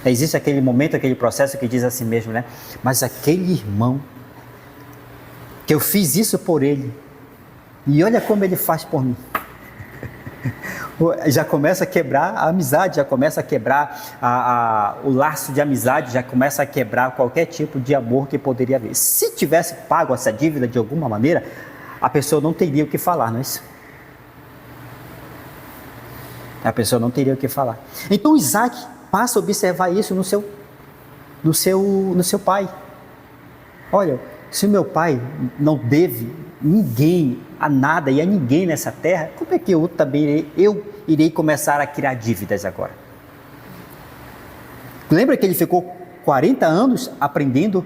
A: Existe aquele momento, aquele processo que diz assim mesmo, né? Mas aquele irmão, que eu fiz isso por ele, e olha como ele faz por mim. Já começa a quebrar a amizade, já começa a quebrar o laço de amizade, já começa a quebrar qualquer tipo de amor que poderia haver. Se tivesse pago essa dívida de alguma maneira, a pessoa não teria o que falar, não é isso? A pessoa não teria o que falar. Então Isaac passa a observar isso no seu pai. Olha, se o meu pai não deve ninguém a nada e a ninguém nessa terra, como é que eu também irei começar a criar dívidas agora? Lembra que ele ficou 40 anos aprendendo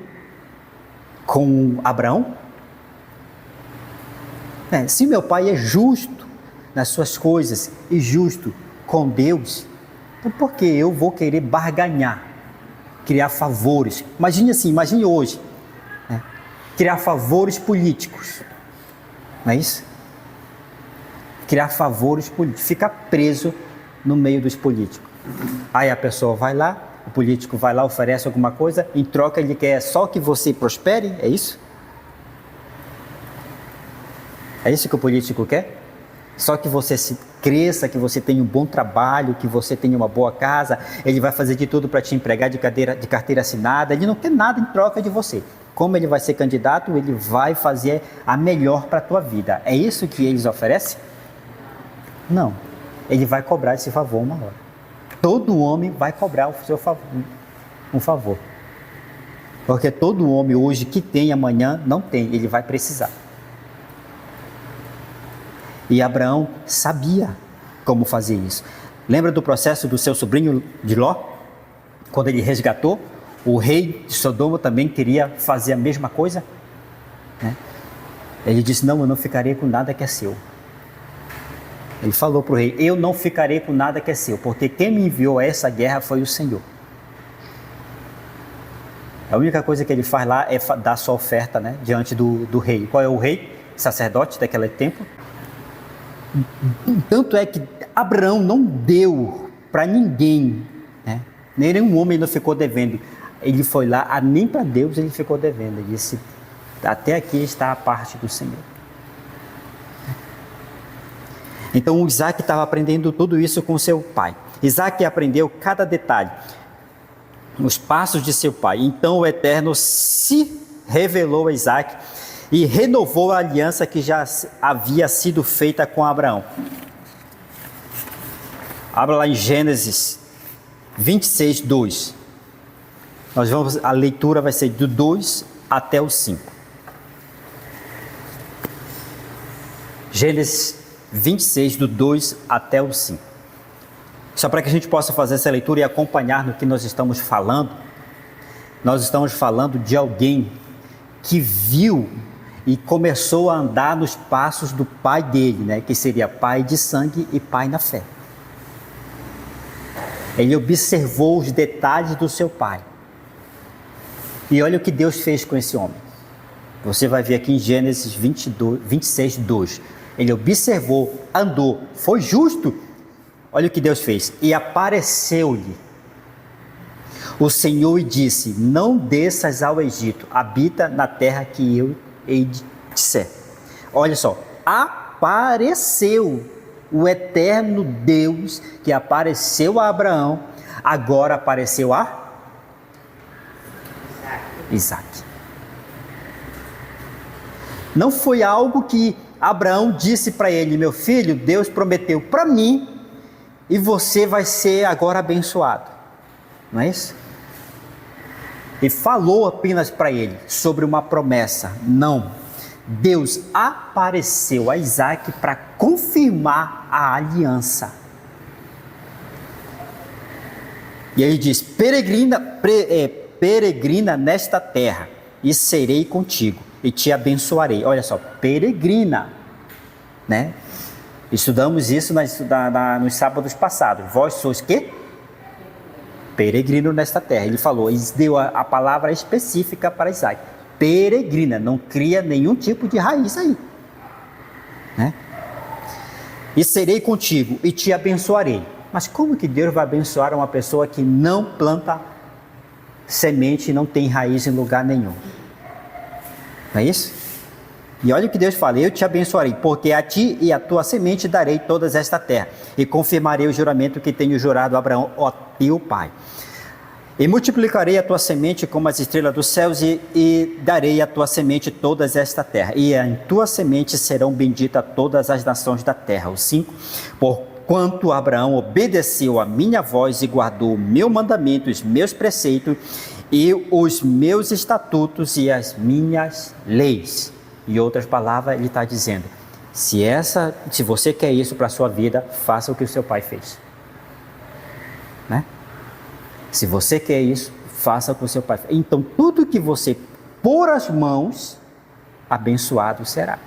A: com Abraão? Se meu pai é justo nas suas coisas e justo com Deus, então por que eu vou querer barganhar, criar favores? Imagine hoje, criar favores políticos, não é isso? Criar favores políticos, ficar preso no meio dos políticos. Aí a pessoa vai lá, o político vai lá, oferece alguma coisa, em troca ele quer só que você prospere, é isso? É isso que o político quer? Só que você se cresça, que você tenha um bom trabalho, que você tenha uma boa casa, ele vai fazer de tudo para te empregar de carteira assinada, ele não quer nada em troca de você. Como ele vai ser candidato, ele vai fazer a melhor para a tua vida. É isso que eles oferecem? Não. Ele vai cobrar esse favor uma hora. Todo homem vai cobrar o seu favor, um favor. Porque todo homem hoje que tem, amanhã não tem, ele vai precisar. E Abraão sabia como fazer isso. Lembra do processo do seu sobrinho de Ló? Quando ele resgatou, o rei de Sodoma também queria fazer a mesma coisa, né? Ele disse, não, eu não ficarei com nada que é seu. Ele falou para o rei, eu não ficarei com nada que é seu, porque quem me enviou a essa guerra foi o Senhor. A única coisa que ele faz lá é dar sua oferta, né, diante do rei. Qual é o rei? Sacerdote daquele tempo. Tanto é que Abraão não deu para ninguém, né? Nenhum homem não ficou devendo. Ele foi lá, nem para Deus ele ficou devendo. Ele disse, até aqui está a parte do Senhor. Então Isaac estava aprendendo tudo isso com seu pai. Isaac aprendeu cada detalhe, os passos de seu pai. Então o Eterno se revelou a Isaac e renovou a aliança que já havia sido feita com Abraão. Abra lá em Gênesis 26, 2. A leitura vai ser do 2 até o 5. Gênesis 26, do 2 até o 5. Só para que a gente possa fazer essa leitura e acompanhar no que nós estamos falando. Nós estamos falando de alguém que viu e começou a andar nos passos do pai dele, né? Que seria pai de sangue e pai na fé. Ele observou os detalhes do seu pai. E olha o que Deus fez com esse homem. Você vai ver aqui em Gênesis 26, 2. Ele observou, andou, foi justo. Olha o que Deus fez. E apareceu-lhe o Senhor e disse, não desças ao Egito, habita na terra que eu hei de disser. Olha só, apareceu o eterno Deus que apareceu a Abraão, agora apareceu a Isaac. Não foi algo que Abraão disse para ele, meu filho, Deus prometeu para mim e você vai ser agora abençoado. Não é isso? E falou apenas para ele sobre uma promessa. Não. Deus apareceu a Isaac para confirmar a aliança. E ele diz, peregrina nesta terra e serei contigo e te abençoarei. Olha só, peregrina, né? Estudamos isso nos sábados passados. Vós sois quê? Peregrino nesta terra. Ele falou, ele deu a palavra específica para Isaac. Peregrina, não cria nenhum tipo de raiz aí, né? E serei contigo e te abençoarei. Mas como que Deus vai abençoar uma pessoa que não planta semente e não tem raiz em lugar nenhum? Não é isso? E olha o que Deus fala: eu te abençoarei, porque a ti e a tua semente darei todas esta terra, e confirmarei o juramento que tenho jurado a Abraão, ó teu pai. E multiplicarei a tua semente como as estrelas dos céus, e darei à tua semente todas esta terra, e em tua semente serão benditas todas as nações da terra. O 5, porquanto Abraão obedeceu a minha voz e guardou o meu mandamento, os meus preceitos, e os meus estatutos e as minhas leis. Em outras palavras, ele está dizendo: se você quer isso para a sua vida, faça o que o seu pai fez. Né? Se você quer isso, faça o que o seu pai fez. Então, tudo que você pôr as mãos, abençoado será.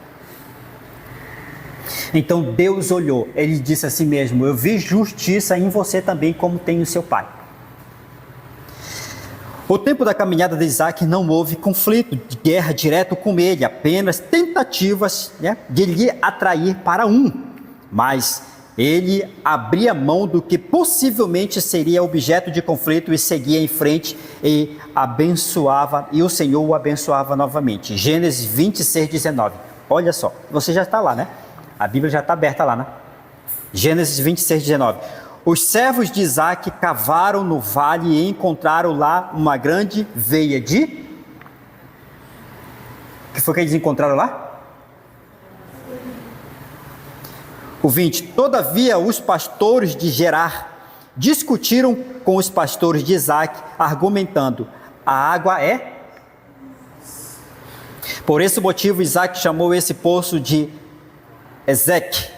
A: Então, Deus olhou, ele disse a si mesmo: eu vi justiça em você também, como tem o seu pai. O tempo da caminhada de Isaac não houve conflito de guerra direto com ele, apenas tentativas, de lhe atrair para um. Mas ele abria mão do que possivelmente seria objeto de conflito e seguia em frente e abençoava, e o Senhor o abençoava novamente. Gênesis 26, 19. Olha só, você já está lá, né? A Bíblia já está aberta lá, né? Gênesis 26, 19. Os servos de Isaac cavaram no vale e encontraram lá uma grande veia de... O que foi que eles encontraram lá? O 20. Todavia os pastores de Gerar discutiram com os pastores de Isaac, argumentando: a água é... Por esse motivo Isaac chamou esse poço de Ezeque,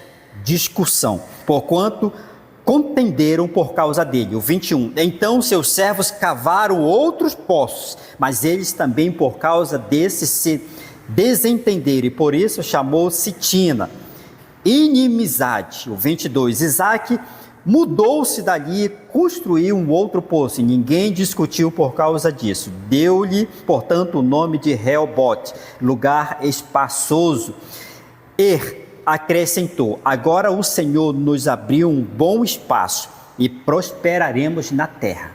A: discussão, porquanto contenderam por causa dele. O 21. Então seus servos cavaram outros poços, mas eles também por causa desse se desentenderam, e por isso chamou Sitina, inimizade. O 22. Isaac mudou-se dali e construiu um outro poço, e ninguém discutiu por causa disso. Deu-lhe, portanto, o nome de Reobote, lugar espaçoso. Acrescentou: agora o Senhor nos abriu um bom espaço e prosperaremos na terra.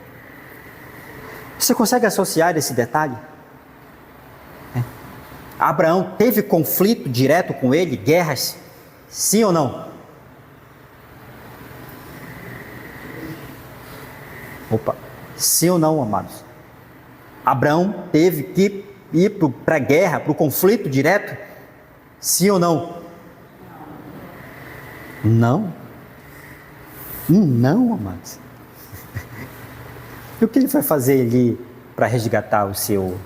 A: Você consegue associar esse detalhe? Abraão teve conflito direto com ele, guerras, sim ou não? Sim ou não, amados? Abraão teve que ir para a guerra, para o conflito direto, sim ou não? Não. Não, amados. E o que ele foi fazer ali para resgatar o seu...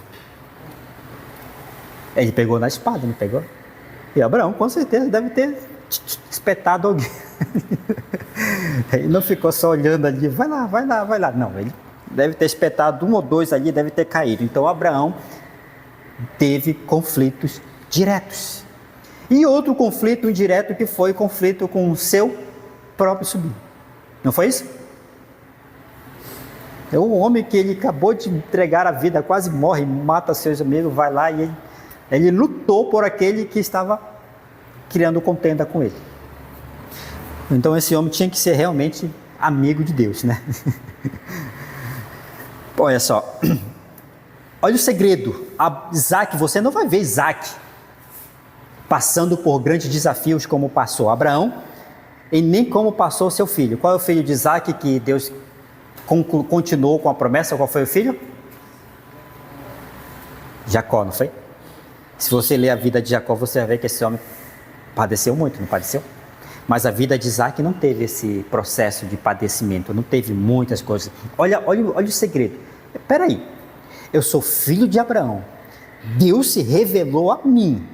A: Ele pegou na espada, não pegou? E Abraão, com certeza, deve ter espetado alguém. Ele não ficou só olhando ali, vai lá, vai lá, vai lá. Não, ele deve ter espetado um ou dois ali, deve ter caído. Então, Abraão teve conflitos diretos. E outro conflito indireto, que foi conflito com o seu próprio sobrinho. Não foi isso? É um homem que ele acabou de entregar a vida, quase morre, mata seus amigos, vai lá e ele lutou por aquele que estava criando contenda com ele. Então esse homem tinha que ser realmente amigo de Deus, né? Olha só, olha o segredo. Isaac, você não vai ver Isaac passando por grandes desafios como passou Abraão, e nem como passou seu filho. Qual é o filho de Isaac que Deus continuou com a promessa? Qual foi o filho? Jacó, não foi? Se você ler a vida de Jacó, você vai ver que esse homem padeceu muito, não padeceu? Mas a vida de Isaac não teve esse processo de padecimento, não teve muitas coisas. Olha o segredo. Espera aí, eu sou filho de Abraão, Deus se revelou a mim,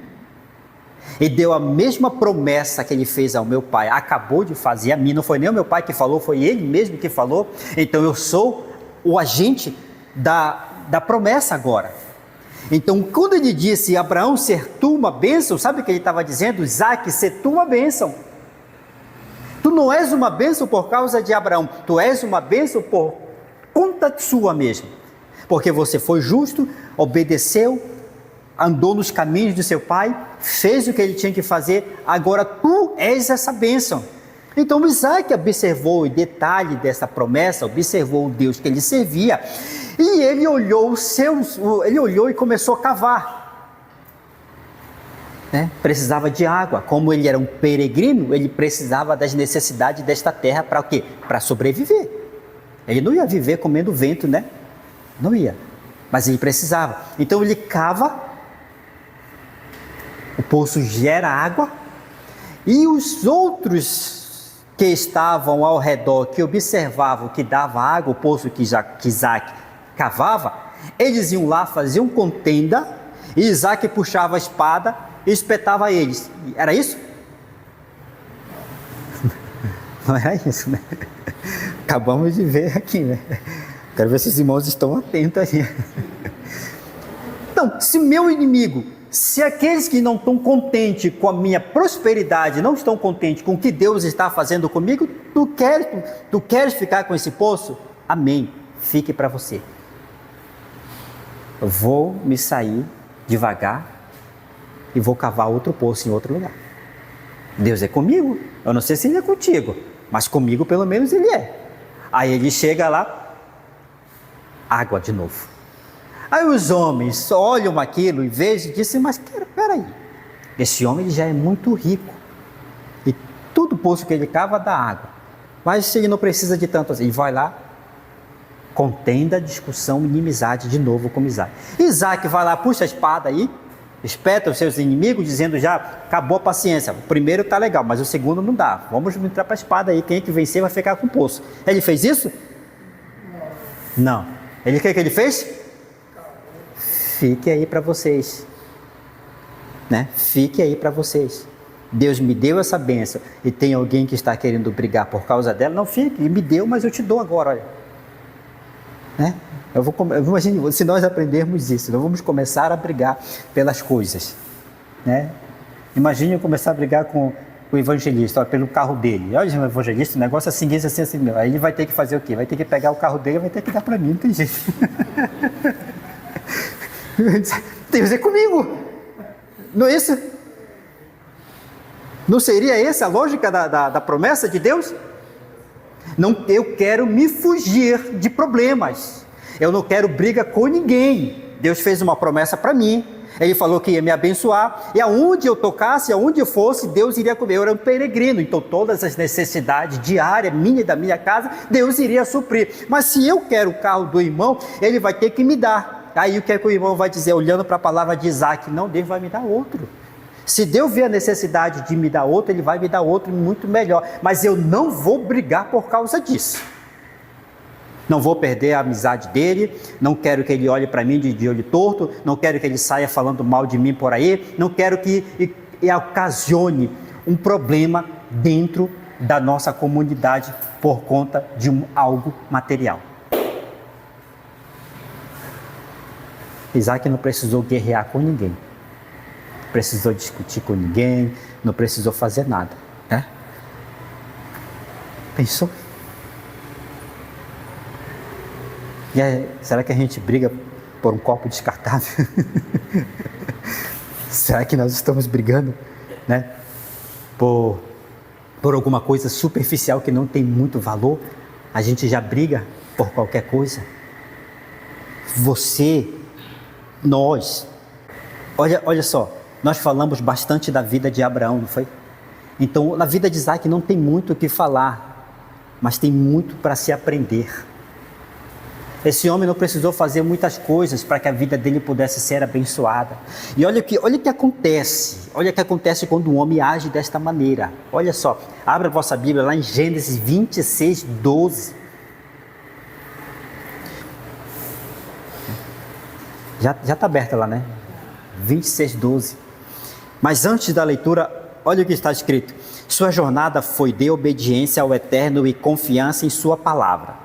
A: e deu a mesma promessa que ele fez ao meu pai, acabou de fazer a mim. Não foi nem o meu pai que falou, foi ele mesmo que falou. Então eu sou o agente da promessa agora. Então quando ele disse: Abraão, ser tu uma bênção, sabe o que ele estava dizendo? Isaac, ser tu uma bênção. Tu não és uma bênção por causa de Abraão, tu és uma bênção por conta sua mesmo, porque você foi justo, obedeceu, andou nos caminhos de seu pai, fez o que ele tinha que fazer. Agora tu és essa bênção. Então Isaac observou o detalhe dessa promessa, observou o Deus que ele servia, e ele olhou e começou a cavar. Precisava de água. Como ele era um peregrino, ele precisava das necessidades desta terra para o quê? Para sobreviver. Ele não ia viver comendo vento, né? Não ia. Mas ele precisava. Então ele cava, o poço gera água, e os outros que estavam ao redor, que observavam que dava água, o poço que Isaac cavava, eles iam lá, faziam contenda, e Isaac puxava a espada e espetava eles. Era isso? Não era isso, né? Acabamos de ver aqui, né? Quero ver se os irmãos estão atentos aí. Então, se meu inimigo, se aqueles que não estão contentes com a minha prosperidade, não estão contentes com o que Deus está fazendo comigo, tu queres ficar com esse poço? Amém. Fique para você. Eu vou me sair devagar e vou cavar outro poço em outro lugar. Deus é comigo. Eu não sei se ele é contigo, mas comigo pelo menos ele é. Aí ele chega lá, água de novo. Aí os homens olham aquilo e vejam e dizem, mas peraí, esse homem ele já é muito rico, e todo poço que ele cava dá água, mas ele não precisa de tanto assim. Ele vai lá, contenda, discussão, inimizade de novo com Isaac. Isaac vai lá, puxa a espada aí, espeta os seus inimigos, dizendo já, acabou a paciência, o primeiro tá legal, mas o segundo não dá, vamos entrar para a espada aí, quem é que vencer vai ficar com o poço. Ele fez isso? Não. O que ele fez? Fique aí para vocês, né? Fique aí para vocês. Deus me deu essa bênção e tem alguém que está querendo brigar por causa dela, não fique, ele me deu, mas eu te dou agora, olha. Né? Imagine, se nós aprendermos isso, nós vamos começar a brigar pelas coisas, né? Imagine eu começar a brigar com o evangelista, pelo carro dele. Olha, o evangelista, o negócio assim, meu. Aí ele vai ter que fazer o quê? Vai ter que pegar o carro dele e vai ter que dar para mim, não tem jeito. Deus é comigo, não é isso? Não seria essa a lógica da promessa de Deus? Não, eu quero me fugir de problemas, eu não quero briga com ninguém. Deus fez uma promessa para mim, Ele falou que ia me abençoar, e aonde eu tocasse, aonde eu fosse, Deus iria comer. Eu era um peregrino, então todas as necessidades diárias, minha e da minha casa, Deus iria suprir. Mas se eu quero o carro do irmão, Ele vai ter que me dar. Aí o que é que o irmão vai dizer, olhando para a palavra de Isaac? Não, Deus vai me dar outro. Se Deus vê a necessidade de me dar outro, Ele vai me dar outro muito melhor. Mas eu não vou brigar por causa disso. Não vou perder a amizade dele, não quero que ele olhe para mim de olho torto, não quero que ele saia falando mal de mim por aí, não quero que ocasione um problema dentro da nossa comunidade por conta de algo material. Isaac não precisou guerrear com ninguém, não precisou discutir com ninguém, não precisou fazer nada, né? Pensou? E aí, será que a gente briga por um copo descartável? Será que nós estamos brigando, né? Por alguma coisa superficial que não tem muito valor? A gente já briga por qualquer coisa? Você, nós, olha só, nós falamos bastante da vida de Abraão, não foi? Então, na vida de Isaac não tem muito o que falar, mas tem muito para se aprender. Esse homem não precisou fazer muitas coisas para que a vida dele pudesse ser abençoada. E olha o que acontece quando um homem age desta maneira. Olha só, abra a vossa Bíblia lá em Gênesis 26, 12. Já está aberta lá, né? 26, 12. Mas antes da leitura, olha o que está escrito. Sua jornada foi de obediência ao Eterno e confiança em sua palavra.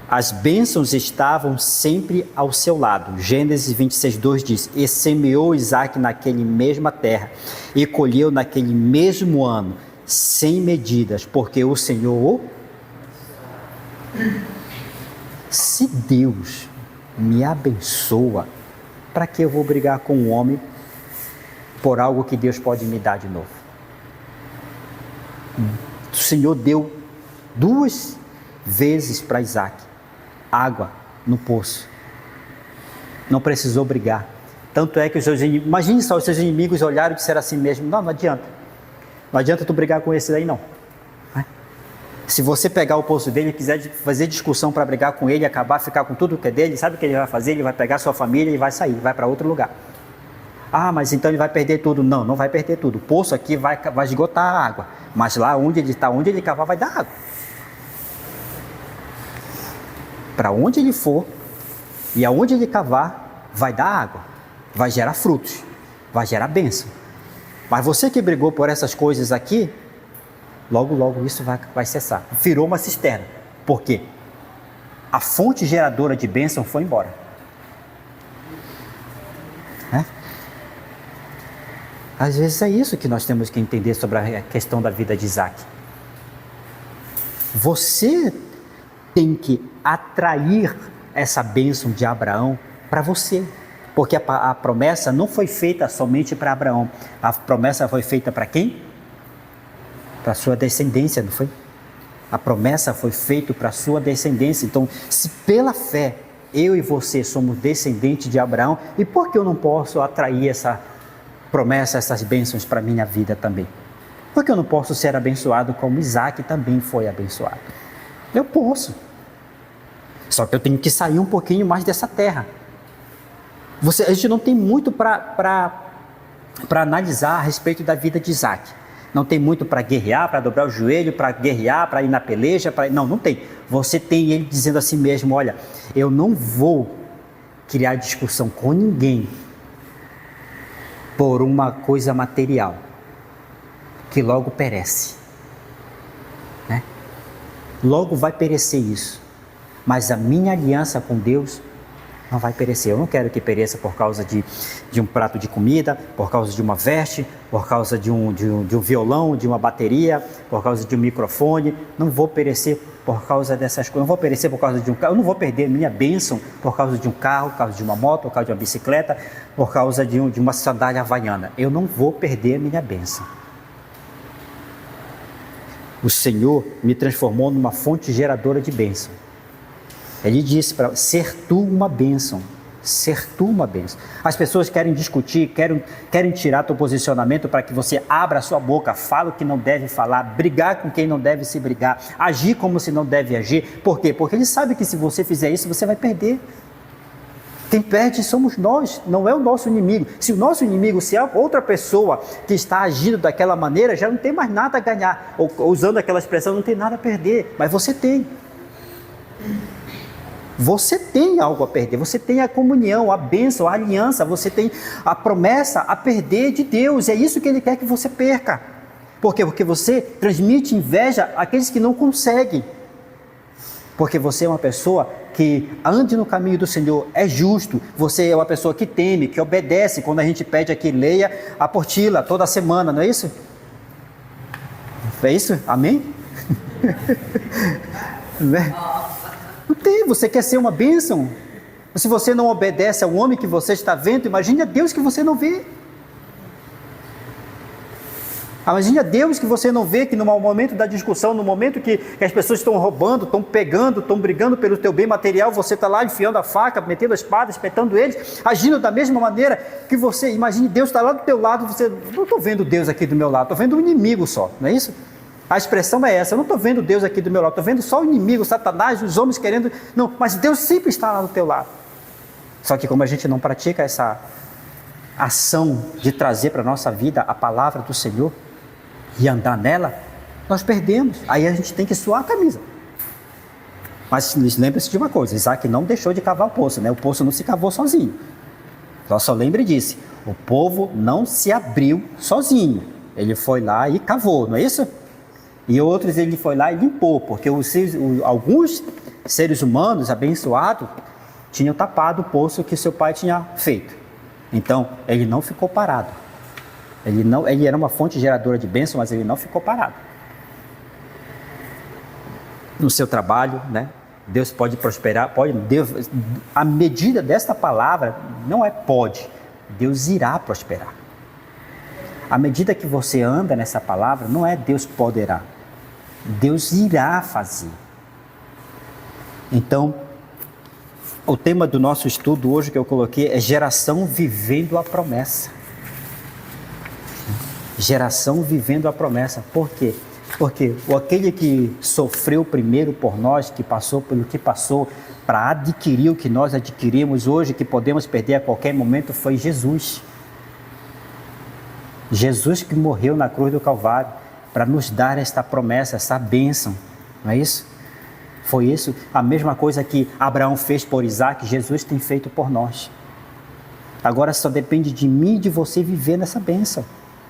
A: As bênçãos estavam sempre ao seu lado. Gênesis 26, 2 diz, e semeou Isaac naquele mesma terra, e colheu naquele mesmo ano, sem medidas, porque o Senhor... Se Deus me abençoa, para que eu vou brigar com um homem por algo que Deus pode me dar de novo? O Senhor deu 2 vezes para Isaac água no poço. Não precisou brigar. Tanto é que os seus inimigos, imagine só, os seus inimigos olharam e disseram assim mesmo: não adianta. Não adianta tu brigar com esse daí, não. Se você pegar o poço dele e quiser fazer discussão para brigar com ele, acabar, ficar com tudo que é dele, sabe o que ele vai fazer? Ele vai pegar sua família e vai sair, vai para outro lugar. Ah, mas então ele vai perder tudo. Não, não vai perder tudo. O poço aqui vai esgotar a água. Mas lá onde ele está, onde ele cavar, vai dar água. Para onde ele for e aonde ele cavar, vai dar água. Vai gerar frutos. Vai gerar bênção. Mas você que brigou por essas coisas aqui, logo isso vai cessar. Virou uma cisterna. Por quê? A fonte geradora de bênção foi embora. Às vezes é isso que nós temos que entender sobre a questão da vida de Isaac. Você tem que atrair essa bênção de Abraão para você. Porque a promessa não foi feita somente para Abraão. A promessa foi feita para quem? Para a sua descendência, não foi? A promessa foi feita para a sua descendência. Então, se pela fé eu e você somos descendentes de Abraão, e por que eu não posso atrair essa promessa, essas bênçãos para a minha vida também? Por que eu não posso ser abençoado como Isaac também foi abençoado? Eu posso. Só que eu tenho que sair um pouquinho mais dessa terra. A gente não tem muito para analisar a respeito da vida de Isaac. Não tem muito para guerrear, para dobrar o joelho, para guerrear, para ir na peleja. Não tem. Você tem ele dizendo assim mesmo: olha, eu não vou criar discussão com ninguém por uma coisa material, que logo perece. Logo vai perecer isso. Mas a minha aliança com Deus não vai perecer. Eu não quero que pereça por causa de um prato de comida, por causa de uma veste, por causa de um violão, de uma bateria, por causa de um microfone. Não vou perecer por causa dessas coisas. Não vou perecer por causa de um carro. Eu não vou perder minha bênção por causa de um carro, por causa de uma moto, por causa de uma bicicleta, por causa de uma sandália havaiana. Eu não vou perder minha bênção. O Senhor me transformou numa fonte geradora de bênção. Ele disse para ser tu uma bênção, ser tu uma bênção. As pessoas querem discutir, querem tirar teu posicionamento para que você abra a sua boca, fale o que não deve falar, brigar com quem não deve se brigar, agir como se não deve agir. Por quê? Porque ele sabe que se você fizer isso, você vai perder. Quem perde somos nós, não é o nosso inimigo. Se o nosso inimigo, se é outra pessoa que está agindo daquela maneira, já não tem mais nada a ganhar. Ou usando aquela expressão, não tem nada a perder, mas você tem. Você tem algo a perder, você tem a comunhão, a bênção, a aliança, você tem a promessa a perder de Deus. É isso que Ele quer que você perca. Por quê? Porque você transmite inveja àqueles que não conseguem. Porque você é uma pessoa que ande no caminho do Senhor, é justo. Você é uma pessoa que teme, que obedece. Quando a gente pede aqui, leia a apostila toda semana, não é isso? É isso? Amém? Não tem, você quer ser uma bênção. Se você não obedece ao homem que você está vendo, imagine a Deus que você não vê. Imagine a Deus que você não vê, que no momento da discussão, no momento que as pessoas estão roubando, estão pegando, estão brigando pelo teu bem material, você está lá enfiando a faca, metendo a espada, espetando eles, agindo da mesma maneira que você. Imagine Deus está lá do teu lado, você, não estou vendo Deus aqui do meu lado, estou vendo um inimigo só, não é isso? A expressão é essa: eu não estou vendo Deus aqui do meu lado, estou vendo só o inimigo, Satanás, os homens querendo. Não, mas Deus sempre está lá do teu lado. Só que como a gente não pratica essa ação de trazer para a nossa vida a palavra do Senhor e andar nela, nós perdemos. Aí a gente tem que suar a camisa. Mas lembre-se de uma coisa: Isaac não deixou de cavar o poço, né? O poço não se cavou sozinho. Só lembre disso: o povo não se abriu sozinho. Ele foi lá e cavou, não é isso? E outros ele foi lá e limpou, porque alguns seres humanos abençoados tinham tapado o poço que seu pai tinha feito. Então, ele não ficou parado. Ele era uma fonte geradora de bênção, mas ele não ficou parado. No seu trabalho, né? Deus pode prosperar, a medida desta palavra não é pode, Deus irá prosperar. À medida que você anda nessa palavra, não é Deus poderá. Deus irá fazer. Então, o tema do nosso estudo hoje que eu coloquei é geração vivendo a promessa. Geração vivendo a promessa. Por quê? Porque aquele que sofreu primeiro por nós, que passou pelo que passou, para adquirir o que nós adquirimos hoje, que podemos perder a qualquer momento, foi Jesus. Jesus que morreu na cruz do Calvário para nos dar esta promessa, essa bênção, não é isso? Foi isso, a mesma coisa que Abraão fez por Isaac, Jesus tem feito por nós. Agora só depende de mim e de você viver nessa bênção.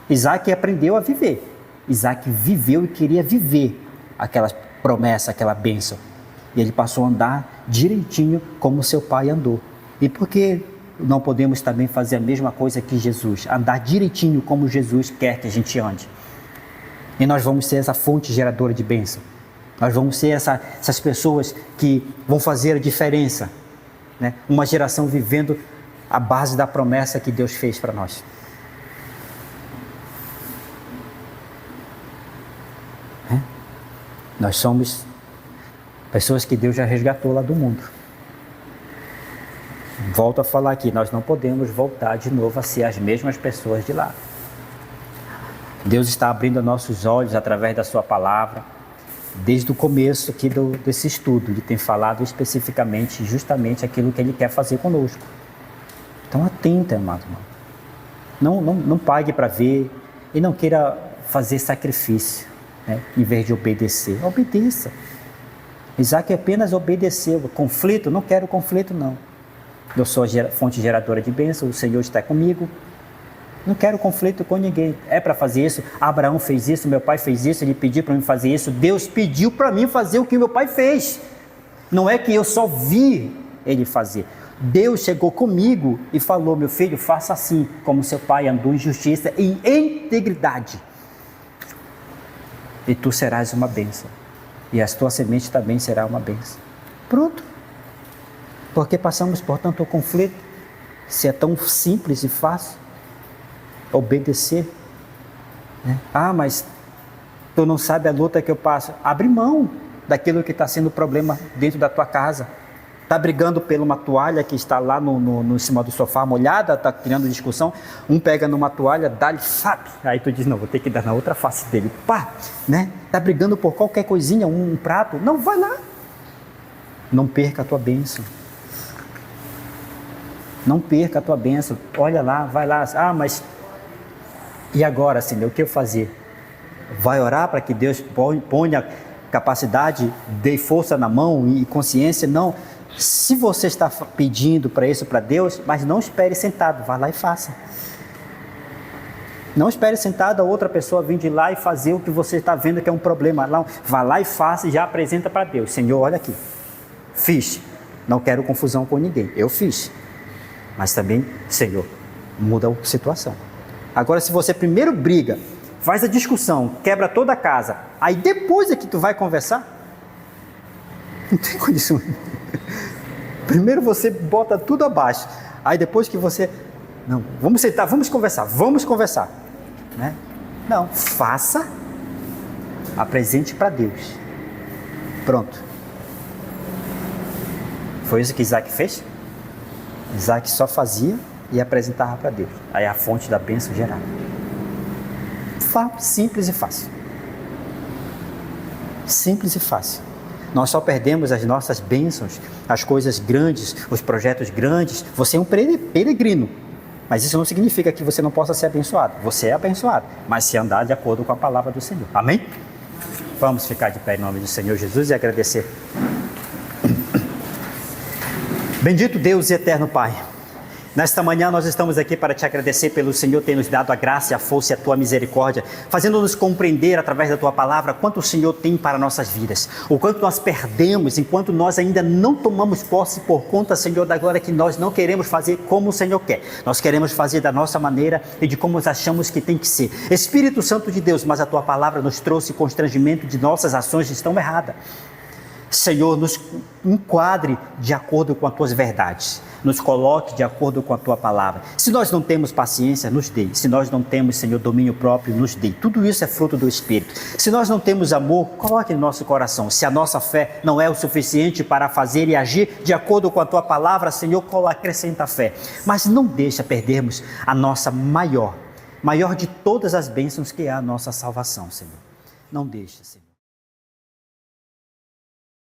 A: Isaac aprendeu a viver. Isaac viveu e queria viver aquela promessa, aquela bênção. E ele passou a andar direitinho como seu pai andou. E por que não podemos também fazer a mesma coisa que Jesus? Andar direitinho como Jesus quer que a gente ande. E nós vamos ser essa fonte geradora de bênção. Nós vamos ser essas pessoas que vão fazer a diferença, né? Uma geração vivendo a base da promessa que Deus fez para nós. Nós somos pessoas que Deus já resgatou lá do mundo. Volto a falar aqui, nós não podemos voltar de novo a ser as mesmas pessoas de lá. Deus está abrindo nossos olhos através da sua palavra. Desde o começo aqui desse estudo, Ele tem falado especificamente, justamente aquilo que Ele quer fazer conosco. Então atenta, amado irmão. Não pague para ver e não queira fazer sacrifício, né? Em vez de obedecer. Obedeça. Isaac apenas obedeceu. Conflito? Não quero conflito, não. Eu sou a fonte geradora de bênção, o Senhor está comigo. Não quero conflito com ninguém. É para fazer isso? Abraão fez isso, meu pai fez isso, ele pediu para mim fazer isso. Deus pediu para mim fazer o que meu pai fez. Não é que eu só vi ele fazer. Deus chegou comigo e falou: meu filho, faça assim, como seu pai andou em justiça e em integridade. E tu serás uma bênção. E a tua semente também será uma bênção. Pronto. Porque passamos por tanto conflito, se é tão simples e fácil obedecer, né? Ah, mas tu não sabe a luta que eu passo. Abre mão daquilo que está sendo problema dentro da tua casa. Está brigando por uma toalha que está lá no cima do sofá molhada, está criando discussão. Um pega numa toalha, dá-lhe, sabe? Aí tu diz: não, vou ter que dar na outra face dele. Pá, né? Está brigando por qualquer coisinha, um prato. Não, vai lá. Não perca a tua bênção. Não perca a tua bênção. Olha lá, vai lá. Ah, mas e agora, Senhor, o que eu fazer? Vai orar para que Deus ponha capacidade, dê força na mão e consciência? Não. Se você está pedindo para isso para Deus, mas não espere sentado, vá lá e faça. Não espere sentado a outra pessoa vir de lá e fazer o que você está vendo que é um problema. Não, vá lá e faça e já apresenta para Deus. Senhor, olha aqui, fiz, não quero confusão com ninguém, eu fiz. Mas também, Senhor, muda a situação. Agora, se você primeiro briga, faz a discussão, quebra toda a casa, aí depois é que tu vai conversar, não tem condição. Primeiro você bota tudo abaixo, aí depois que você... Não, vamos sentar, vamos conversar. Né? Não, faça, apresente para Deus. Pronto. Foi isso que Isaac fez? Isaac só fazia e apresentava para Deus. Aí a fonte da bênção gerava. Simples e fácil. Simples e fácil. Nós só perdemos as nossas bênçãos, as coisas grandes, os projetos grandes. Você é um peregrino. Mas isso não significa que você não possa ser abençoado. Você é abençoado, mas se andar de acordo com a palavra do Senhor. Amém? Vamos ficar de pé em nome do Senhor Jesus e agradecer. Bendito Deus e eterno Pai, nesta manhã nós estamos aqui para te agradecer pelo Senhor ter nos dado a graça, a força e a tua misericórdia, fazendo-nos compreender através da tua palavra quanto o Senhor tem para nossas vidas, o quanto nós perdemos enquanto nós ainda não tomamos posse por conta, Senhor, da glória, que nós não queremos fazer como o Senhor quer, nós queremos fazer da nossa maneira e de como nós achamos que tem que ser. Espírito Santo de Deus, mas a tua palavra nos trouxe constrangimento de nossas ações estão erradas. Senhor, nos enquadre de acordo com as tuas verdades, nos coloque de acordo com a tua palavra. Se nós não temos paciência, nos dê. Se nós não temos, Senhor, domínio próprio, nos dê. Tudo isso é fruto do Espírito. Se nós não temos amor, coloque em nosso coração. Se a nossa fé não é o suficiente para fazer e agir de acordo com a tua palavra, Senhor, acrescenta a fé. Mas não deixa perdermos a nossa maior de todas as bênçãos, que é a nossa salvação, Senhor. Não deixa, Senhor.